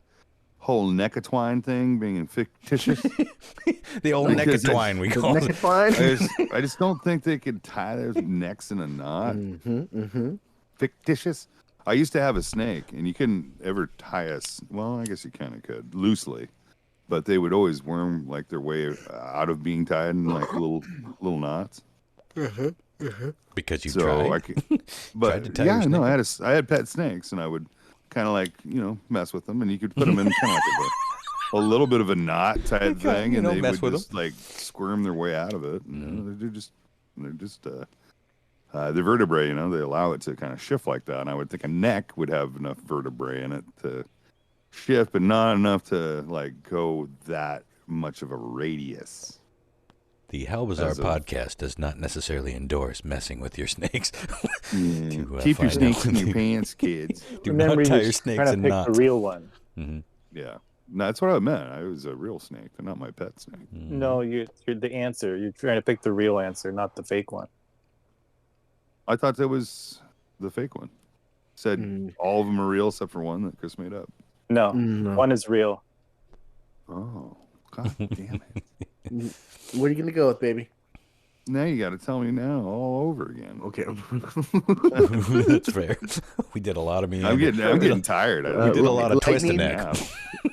whole neckatwine thing being fictitious. The old neckatwine we call it. I just don't think they could tie their necks in a knot. Fictitious. I used to have a snake, and you couldn't ever tie us. Well, I guess you kind of could loosely, but they would always worm like their way out of being tied in like little knots. Because you tried. But yeah, no, I had pet snakes, and I would kind of like mess with them, and you could put them in kind of like a little bit of a knot type thing, and they would just like squirm their way out of it. They're just the vertebrae, they allow it to kind of shift like that. And I would think a neck would have enough vertebrae in it to shift, but not enough to like go that much of a radius. The How Bizarre podcast does not necessarily endorse messing with your snakes. Keep your snakes in your pants, kids. Do not tie your snakes in pick knots. the real one. Mm-hmm. Yeah. No, that's what I meant. I was a real snake, but not my pet snake. No, you're the answer. You're trying to pick the real answer, not the fake one. I thought that was the fake one. Said all of them are real except for one that Chris made up. No, one is real. Oh, God damn it. What are you gonna go with, baby? Now you got to tell me now all over again. Okay. That's fair. We did a lot of I'm getting tired. We did a lot of twist and neck.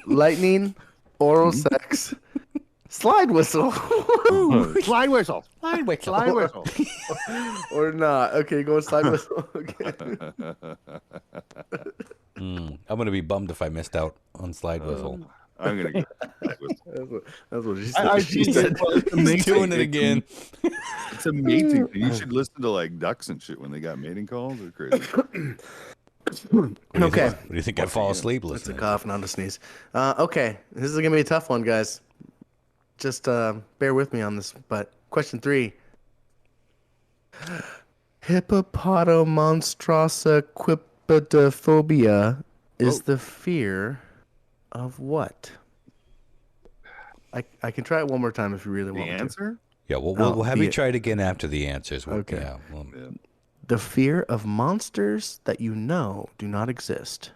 Lightning, oral sex, slide whistle. Slide whistle. Slide whistle. Slide whistle. Or not. Okay, go with slide whistle. Okay. I'm going to be bummed if I missed out on slide whistle. I'm going to get That's what she said. She said He's doing it again. It's amazing. You should listen to like ducks and shit when they got mating calls. They're crazy. Okay. What do you think? I fall asleep It's a listening. cough, not a sneeze. Okay, this is gonna be a tough one, guys. Just bear with me on this. But question 3: Hippopotomonstrosquipedоphobia is the fear of what? I can try it one more time if you really want The me answer? Yeah, we'll have you try it again after the answers. Okay. Yeah, The fear of monsters that you know do not exist.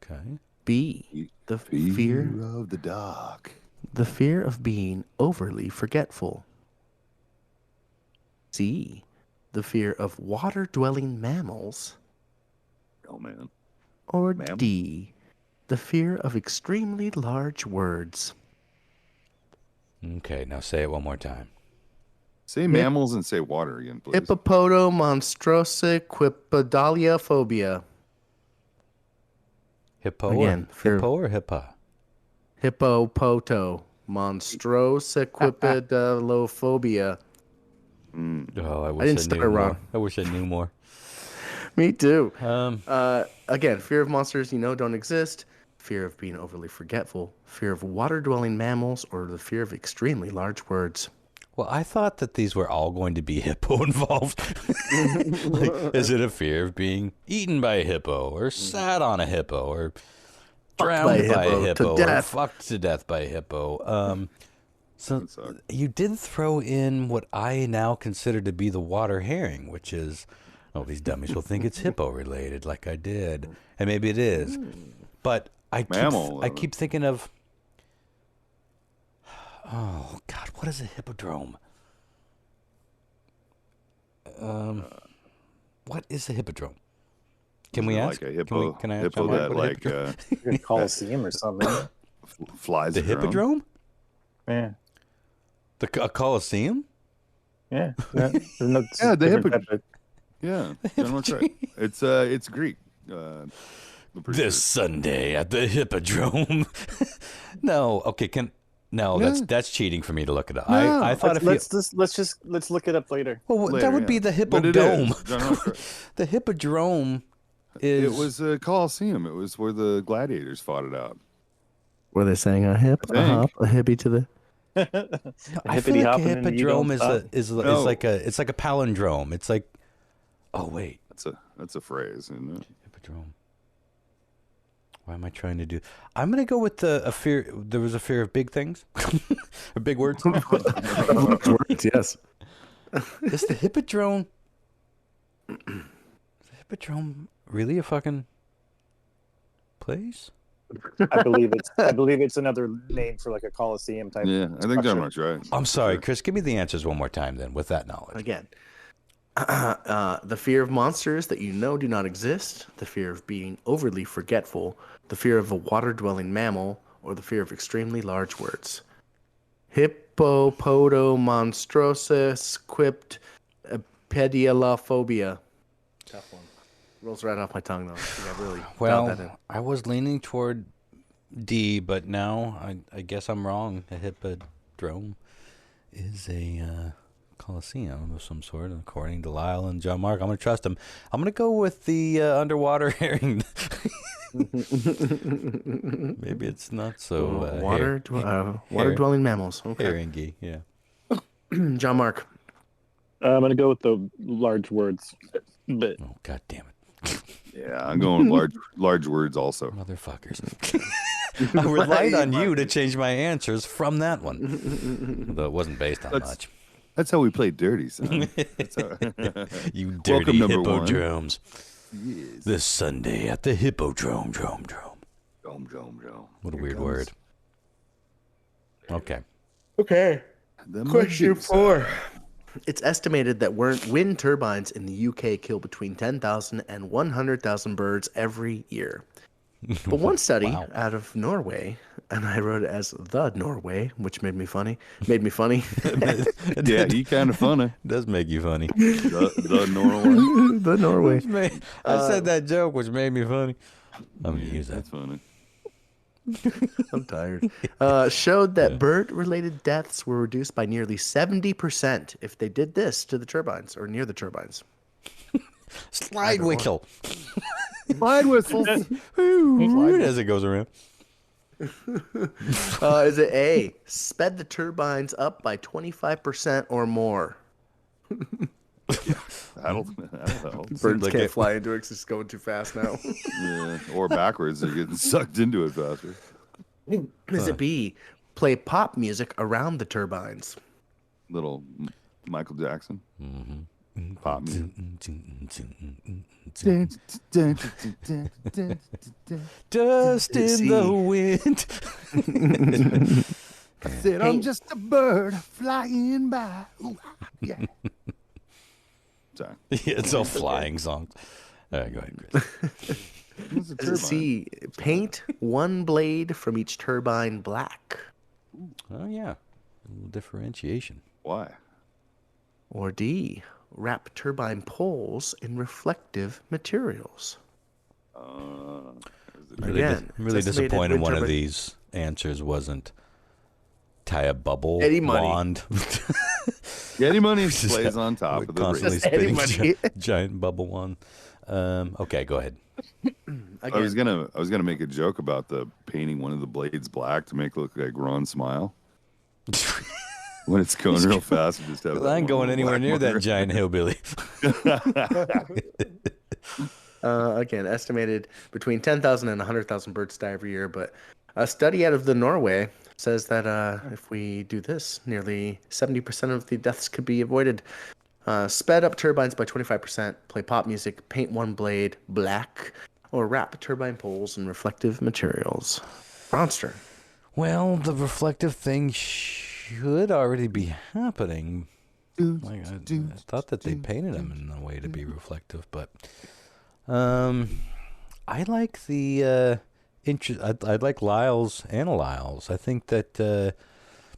Okay. B. The fear of the dark. The fear of being overly forgetful. C. The fear of water-dwelling mammals. Oh, man. Or D. The fear of extremely large words. Okay, now say it one more time. Say mammals and say water again, please. Hippopotomonstrosquipedaliophobia. Hippo Again, or hippa? Hippopotomonstrosquipedalophobia. Oh, I wish I didn't start wrong. I wish I knew more. Me too. Again, fear of monsters you know don't exist. Fear of being overly forgetful. Fear of water-dwelling mammals, or the fear of extremely large words. Well, I thought that these were all going to be hippo involved. Like, is it a fear of being eaten by a hippo, or sat on a hippo, or drowned by a hippo, or fucked to death by a hippo? So you did throw in what I now consider to be the water herring, which is, oh, these dummies will think it's hippo related, like I did, and maybe it is. But I keep thinking of, oh God, what is a hippodrome? What is a hippodrome? Can we ask? Like a hippo, can I ask hippo John that Mark what a like a Coliseum or something. Flies the around. hippodrome? Yeah. A Coliseum? Yeah. The hippodrome. Yeah, John Mark's right. It's Greek. This Sunday at the Hippodrome. No, okay, that's cheating for me to look it up. No, I thought let's look it up later. Well, later, that would be the Hippodrome. The Hippodrome is. It was a Coliseum. It was where the gladiators fought it out. Were they saying a hip, a hop, a hippie to the? I feel like a hippodrome is like a palindrome. It's like, oh wait, that's a phrase, isn't it? Hippodrome. Why am I trying to do? I'm gonna go with a fear. There was a fear of big things, or big words. Words, yes. Is the hippodrome? Is the hippodrome really a fucking place? I believe it's another name for like a Coliseum type. Yeah, I think John Mark's right. I'm sorry, Chris. Give me the answers one more time, then, with that knowledge. Again, the fear of monsters that you know do not exist, the fear of being overly forgetful, the fear of a water-dwelling mammal, or the fear of extremely large words. Hippopotomonstrosquipedalophobia. Tough one. Rolls right off my tongue, though. I really got that in. I was leaning toward D, but now I guess I'm wrong. A hippodrome is a Coliseum of some sort, according to Lyle and John Mark. I'm going to trust him. I'm going to go with the underwater herring. Maybe it's not so... water-dwelling mammals. Okay. Herringy, yeah. John Mark. I'm gonna go with the large words. But Oh, God damn it. Yeah, I'm going large words also. Motherfuckers. I relied on you to change my answers from that one. Though it wasn't based on much. That's how we play dirty, son. You dirty Welcome, hippodromes. Yes. This Sunday at the Hippodrome. Dome. What a weird word. Okay. Okay. Question 4. It's estimated that wind turbines in the UK kill between 10,000 and 100,000 birds every year. But one study out of Norway, and I wrote it as the Norway, which made me funny. Yeah, he kind of funny. It does make you funny. The Norway. The Norway. I said that joke, which made me funny. I'm going to use that. That's funny. I'm tired. Showed that bird-related deaths were reduced by nearly 70% if they did this to the turbines or near the turbines. Slide whistle. Slide whistle. As it goes around. Is it A, sped the turbines up by 25% or more? That'll help. Birds can't fly into it because it's going too fast now. Yeah, or backwards. They're getting sucked into it faster. Is it B, play pop music around the turbines? Little Michael Jackson. Pop music. Dust in the wind. I said, I'm just a bird flying by. Ooh, yeah. Sorry. Yeah, it's all flying songs. All right, go ahead, Chris. Is it C, paint one blade from each turbine black? Oh, yeah. A little differentiation. Why? Or D, wrap turbine poles in reflective materials? I'm really disappointed one of these answers wasn't tie a bubble Eddie Money. wand. Eddie Money plays on top of the constantly ring. spinning giant bubble wand. Okay, go ahead. I was gonna make a joke about the painting one of the blades black to make it look like Ron Smile. When it's going real fast, just have I ain't going anywhere near that giant hillbilly. Again, estimated between 10,000 and 100,000 birds die every year. But a study out of the Norway says that if we do this, nearly 70% of the deaths could be avoided. Sped up turbines by 25%, play pop music, paint one blade black, or wrap turbine poles in reflective materials. Monster. Well, the reflective thing should already be happening. I thought that they painted them in a way to be reflective, but I like the I like Lyle's and Lyle's. I think that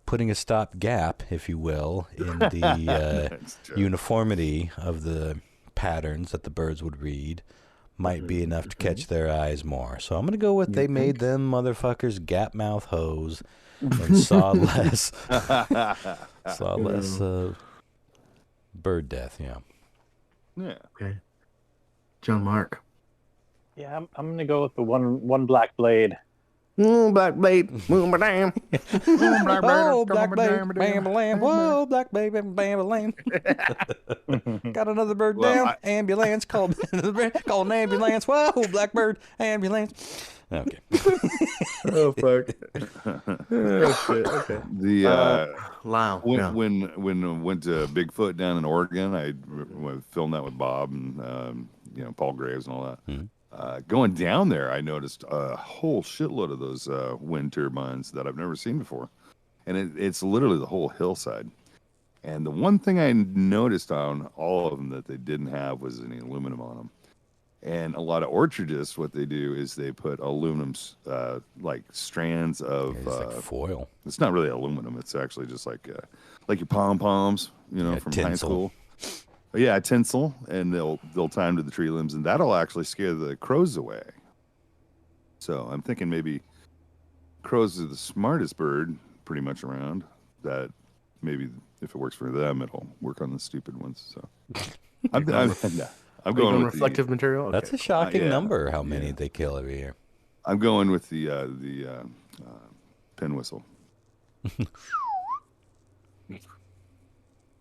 putting a stop gap, if you will, in the uniformity of the patterns that the birds would read might be enough to catch their eyes more. So I'm going to go with they made them motherfuckers gap mouth hose and saw less bird death. Yeah. Okay. John Mark. Yeah, I'm going to go with the one black blade. Black blade, damn. Oh, black blade, bam, lamb. Whoa, black blade, bam, lamb. Got another bird down. Ambulance, called an ambulance. Whoa, blackbird, ambulance. Okay. Oh fuck. Oh shit. Okay. Lyle. When I went to Bigfoot down in Oregon, I filmed that with Bob and Paul Graves and all that. Mm-hmm. Going down there, I noticed a whole shitload of those wind turbines that I've never seen before. And it's literally the whole hillside. And the one thing I noticed on all of them that they didn't have was any aluminum on them. And a lot of orchardists, what they do is they put aluminum, like strands of it's like foil. It's not really aluminum. It's actually just like your pom-poms, from tinsel. high school. Yeah, tinsel, and they'll tie them to the tree limbs, and that'll actually scare the crows away. So I'm thinking maybe crows are the smartest bird pretty much around. That maybe if it works for them, it'll work on the stupid ones. So I'm going with reflective material. Okay. That's a shocking number. How many they kill every year? I'm going with the pin whistle.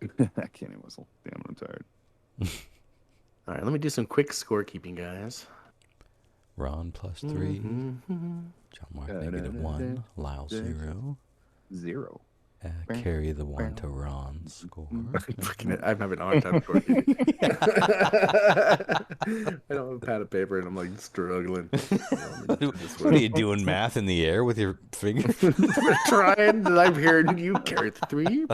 I can't even whistle. Damn, I'm tired. All right, let me do some quick scorekeeping, guys. Ron +3. John Mark -1. Lyle 0. 0. Carry the 1 to Ron's score. I'm having a hard time scorekeeping. I don't have a pad of paper and I'm like struggling. What are you doing? Math in the air with your finger? Trying. I'm hearing you carry the 3.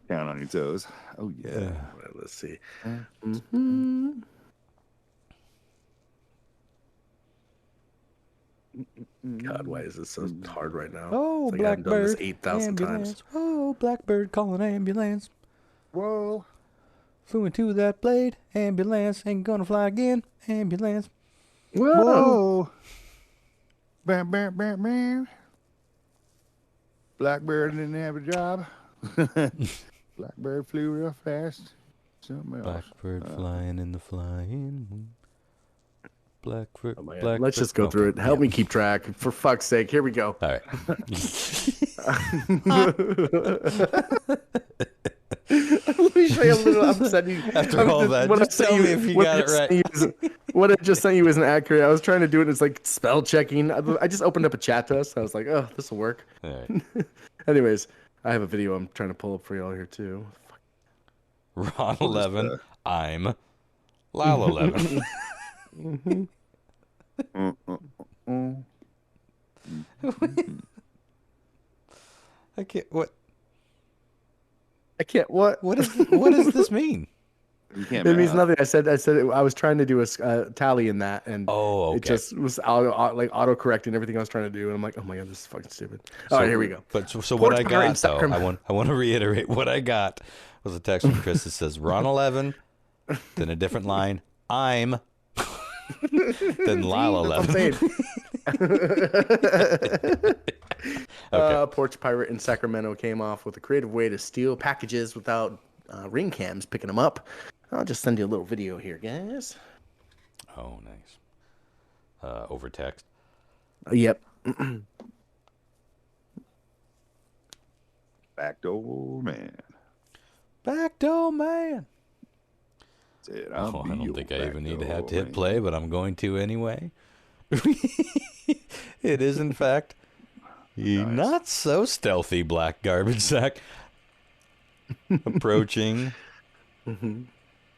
Down on your toes. Oh, yeah. All right, let's see. God, why is this so hard right now? Oh, like I've done this 8,000 times. Oh, Blackbird calling ambulance. Whoa. Flew into that blade. Ambulance ain't gonna fly again. Ambulance. Whoa. Bam, bam, bam, bam. Blackbird didn't have a job. Blackbird flew real fast. Something else. Blackbird flying in the flying moon. Blackbird. Oh, let's just go through it. Help me keep track. For fuck's sake. Here we go. All right. Let me show you a little. I'm sending you. After all that, just tell me if you got it right. What I just sent you isn't accurate. I was trying to do it. It's like spell checking. I just opened up a chat to us. I was like, oh, this will work. All right. Anyways, I have a video I'm trying to pull up for y'all here too. Ron 11. I'm Lyle 11. I can't. What? I can't. What? What does this mean? You can't. It means nothing. I said. I was trying to do a tally in that, and okay. It just was auto correcting everything I was trying to do, and I'm like, oh my god, this is fucking stupid. All right, here we go. But so what I got though, I want to reiterate what I got was a text from Chris that says Ron 11, then a different line. I'm. Then Lyle 11. Okay. Porch Pirate in Sacramento came off with a creative way to steal packages without ring cams picking them up. I'll just send you a little video here, guys. Oh, nice. Over text. Yep. Backdoor man. Backdoor man. Said, I don't think I even need to have to hit play, but I'm going to anyway. It is, in fact, not so stealthy black garbage sack approaching. And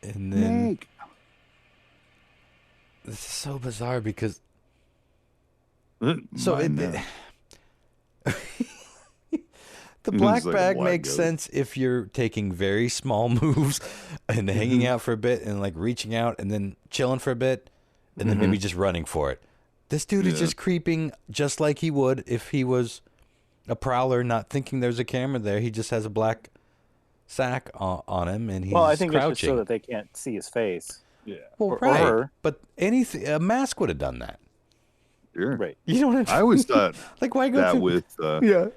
then this is so bizarre because the black bag makes sense if you're taking very small moves and hanging out for a bit and like reaching out and then chilling for a bit and then maybe just running for it. This dude is just creeping just like he would if he was a prowler, not thinking there's a camera there. He just has a black sack on him and he's crouching. Well, I think it's just so that they can't see his face. Yeah. Well, right. But a mask would have done that. Sure. Right. You know what I'm saying? I always thought like why go that through... with yeah.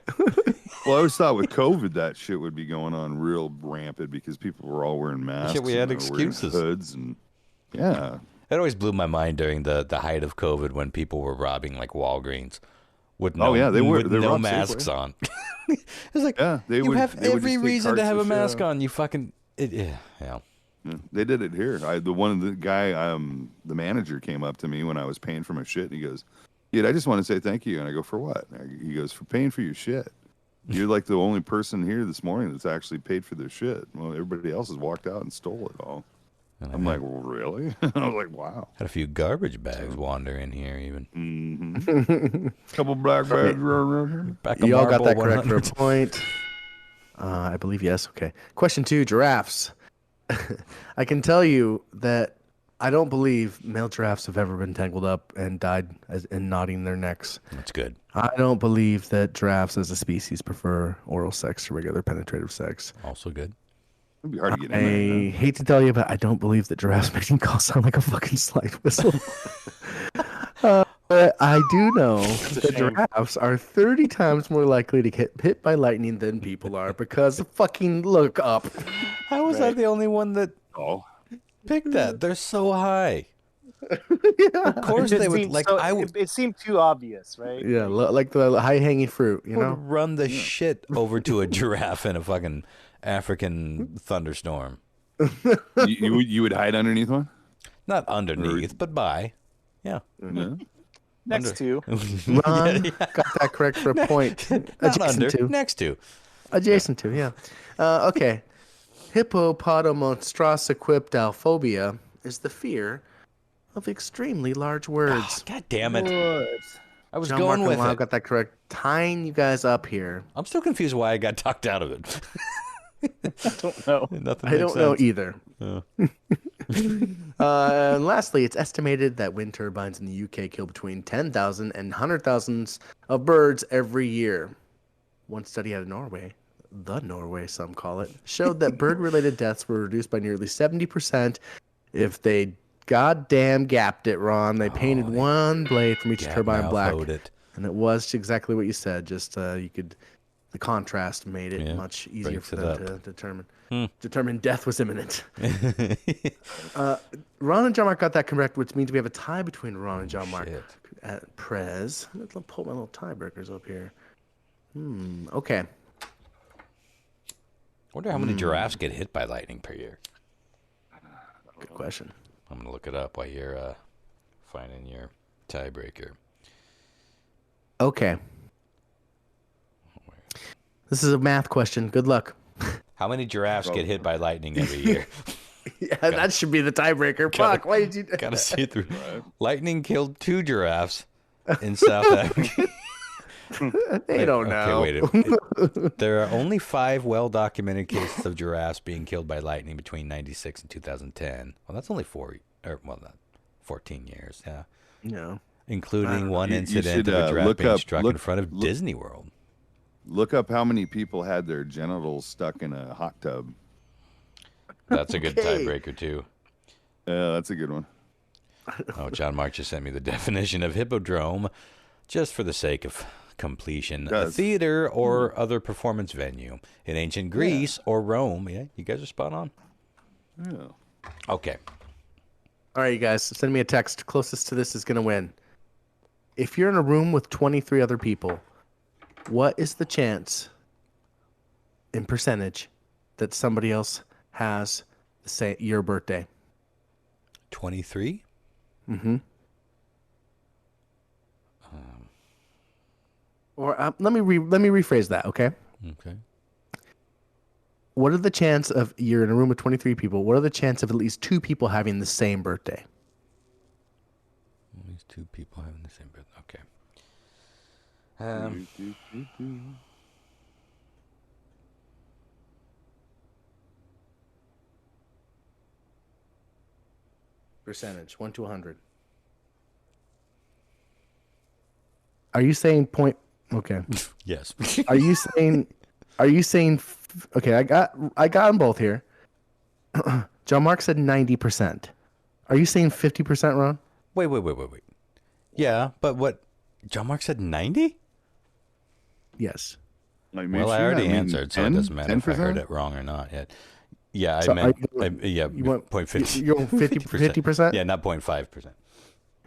Well, I always thought with COVID that shit would be going on real rampant because people were all wearing masks. Yeah, we had excuses. Hoods and yeah. It always blew my mind during the height of COVID when people were robbing like Walgreens with no, no masks on. It's like they have every reason to have a mask on. You fucking yeah. They did it here. The manager came up to me when I was paying for my shit, and he goes, "Dude, I just want to say thank you." And I go, "For what?" He goes, "For paying for your shit. You're like the only person here this morning that's actually paid for their shit. Well, everybody else has walked out and stole it all." And I'm like, well, really? I was like, wow. Had a few garbage bags wander in here, even. Couple black bags around here. You all got that correct for a point. I believe yes. Okay. Question 2: giraffes. I can tell you that I don't believe male giraffes have ever been tangled up and died in knotting their necks. That's good. I don't believe that giraffes as a species prefer oral sex to regular penetrative sex. Also good. It'd be hard to get in I hate to tell you, but I don't believe that giraffes making calls sound like a fucking slide whistle. But I do know that giraffes are 30 times more likely to get hit by lightning than people are because fucking look up. How was I the only one that picked that? They're so high. Of course they would. Like I would. It seemed too obvious, right? Yeah, like the high hanging fruit. You know, run the shit over to a giraffe in a fucking African thunderstorm. You would hide underneath one? Not underneath, but by. Yeah. Next to. Ron got that correct for a point. Not under. Next to. Adjacent to. Yeah. Okay. Hippopotamonstrossequipedalphobia is the fear of extremely large words. Oh, God damn it. I was John going Mark with and Lyle it. got that correct. Tying you guys up here. I'm still confused why I got talked out of it. I don't know. I don't know either. And lastly, it's estimated that wind turbines in the UK kill between 10,000 and 100,000 of birds every year. One study out of Norway, the Norway some call it, showed that bird-related deaths were reduced by nearly 70% if they goddamn gapped it, Ron. They painted one blade from each turbine black. And it was exactly what you said. Just the contrast made it much easier for them to determine death was imminent. Ron and John Mark got that correct, which means we have a tie between Ron and John Mark at Prez. Let's pull my little tiebreakers up here. Okay. Wonder how many giraffes get hit by lightning per year. Good question. I'm gonna look it up while you're finding your tiebreaker. Okay. This is a math question. Good luck. How many giraffes get hit by lightning every year? That should be the tiebreaker. Fuck, why did you... Gotta see it through. Lightning killed 2 giraffes in South Africa. They don't know. Okay, wait. There are only 5 well-documented cases of giraffes being killed by lightning between 96 and 2010. Well, that's only 14 years. Yeah. No. Including one incident of a giraffe being struck in front of Disney World. Look up how many people had their genitals stuck in a hot tub. That's a good tiebreaker, too. Yeah, that's a good one. Oh, John Mark just sent me the definition of hippodrome, just for the sake of completion. A theater or other performance venue. In ancient Greece or Rome. Yeah, you guys are spot on. Yeah. Okay. All right, you guys, send me a text. Closest to this is going to win. If you're in a room with 23 other people, what is the chance, in percentage, that somebody else has your birthday? 23? Mm-hmm. Or let me rephrase that, okay? Okay. What are the chance of you're in a room with 23 people? What are the chance of at least 2 people having the same birthday? At least 2 people having the same birthday. Okay. Percentage 1 to 100. Are you saying point? Okay. Yes. Are you saying? Okay, I got them both here. John Mark said 90%. Are you saying 50%, Ron? Wait. Yeah, but what? John Mark said 90? Yes. Well, I already answered, so it doesn't matter if I heard it wrong or not yet. Yeah, So I meant, you want 0.50. You're 50%? Yeah, not 0.5%.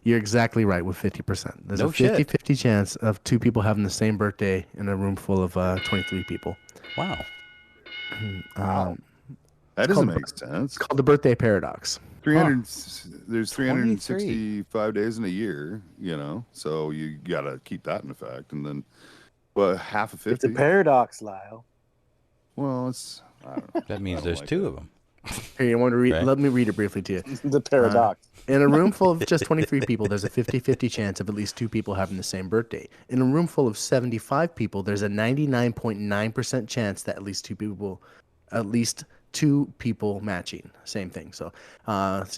You're exactly right with 50%. There's No a 50-50 chance of 2 people having the same birthday in a room full of 23 people. Wow. That doesn't make sense. It's called the birthday paradox. 300. There's 365 days in a year, so you got to keep that in effect. And then, half of 50. It's a paradox, Lyle. Well, it's. I don't know. That means there's 2 of them. Here, you want to read? Right. Let me read it briefly to you. The paradox. In a room full of just 23 people, there's a 50-50 chance of at least 2 people having the same birthday. In a room full of 75 people, there's a 99.9% chance that at least two people matching. Same thing. So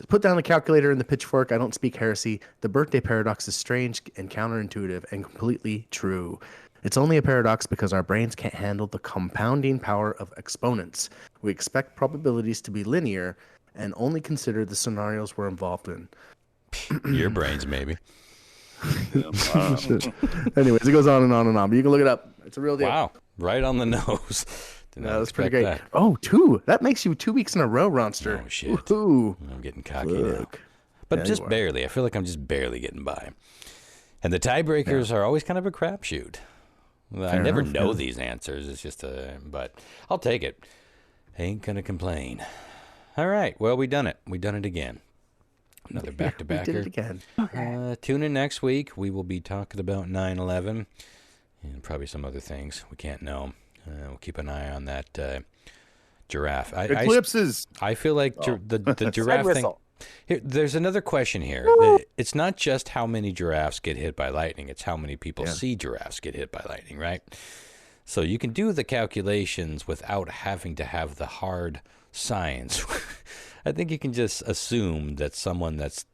put down the calculator and the pitchfork. I don't speak heresy. The birthday paradox is strange and counterintuitive and completely true. It's only a paradox because our brains can't handle the compounding power of exponents. We expect probabilities to be linear and only consider the scenarios we're involved in. Your brains, maybe. Anyways, it goes on and on and on. But you can look it up. It's a real deal. Wow. Right on the nose. That's pretty great. That. Oh, 2. That makes you 2 weeks in a row, Ronster. Oh, shit. Woo-hoo. I'm getting cocky now. but Yeah, just you are. barely. I feel like I'm just barely getting by. And the tiebreakers are always kind of a crapshoot. I never know these answers. It's just but I'll take it. Ain't gonna complain. All right. Well, we done it. We done it again. Another back-to-backer. We did it again. Tune in next week. We will be talking about 9/11 and probably some other things. We can't know. We'll keep an eye on that giraffe. Eclipses. I feel like the giraffe thing. Here, there's another question here. It's not just how many giraffes get hit by lightning. It's how many people see giraffes get hit by lightning, right? So you can do the calculations without having to have the hard science. I think you can just assume that someone that's...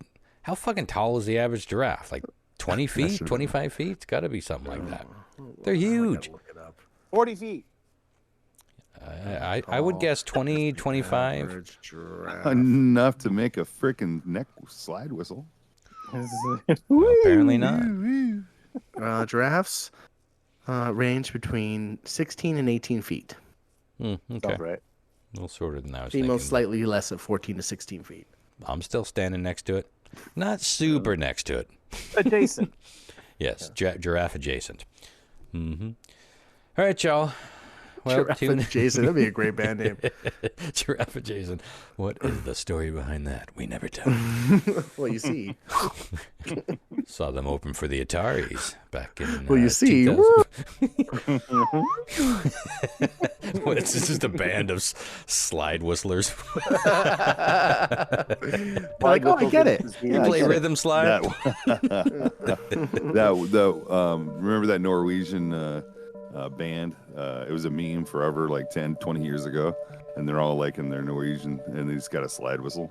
How fucking tall is the average giraffe? Like 20 feet, 25 feet? It's got to be something like that. They're huge. 40 feet. I would guess 20, 25. Enough to make a freaking neck slide whistle. Well, apparently not. Giraffes range between 16 and 18 feet. Okay. Sounds right. A little shorter than I was Females thinking. slightly less at 14 to 16 feet. I'm still standing next to it. Not super next to it. Adjacent. Yes, giraffe adjacent. Mm-hmm. All right, y'all. Well, Giraffe adjacent. That'd be a great band name. Giraffe adjacent. What is the story behind that? We never tell. Well, you see. Saw them open for the Ataris back in. Well, you see. 2000. What is this? Just a band of slide whistlers. Like, oh, I get it. You play rhythm slide. Remember that Norwegian band? It was a meme forever, like 10, 20 years ago, and they're all like in their Norwegian, and they just got a slide whistle.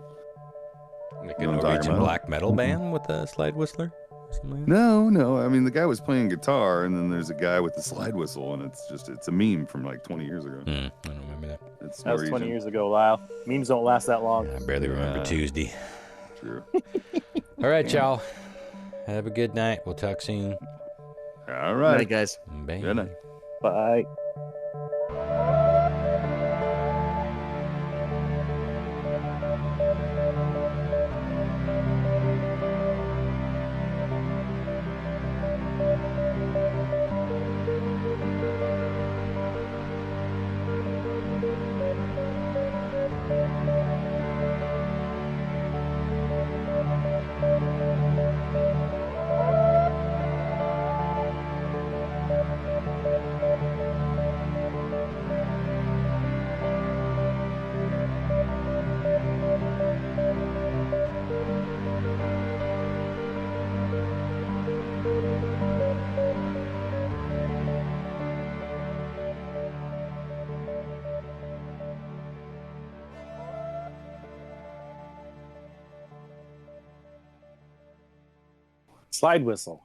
Like a Norwegian black metal band with a slide whistler? Like no. I mean, the guy was playing guitar, and then there's a guy with the slide whistle, and it's a meme from like 20 years ago. I don't remember that. That was 20 years ago, Lyle. Memes don't last that long. I barely remember Tuesday. True. All right, y'all. Have a good night. We'll talk soon. All right. Good night, guys. Bye. Good night. Bye. Slide whistle.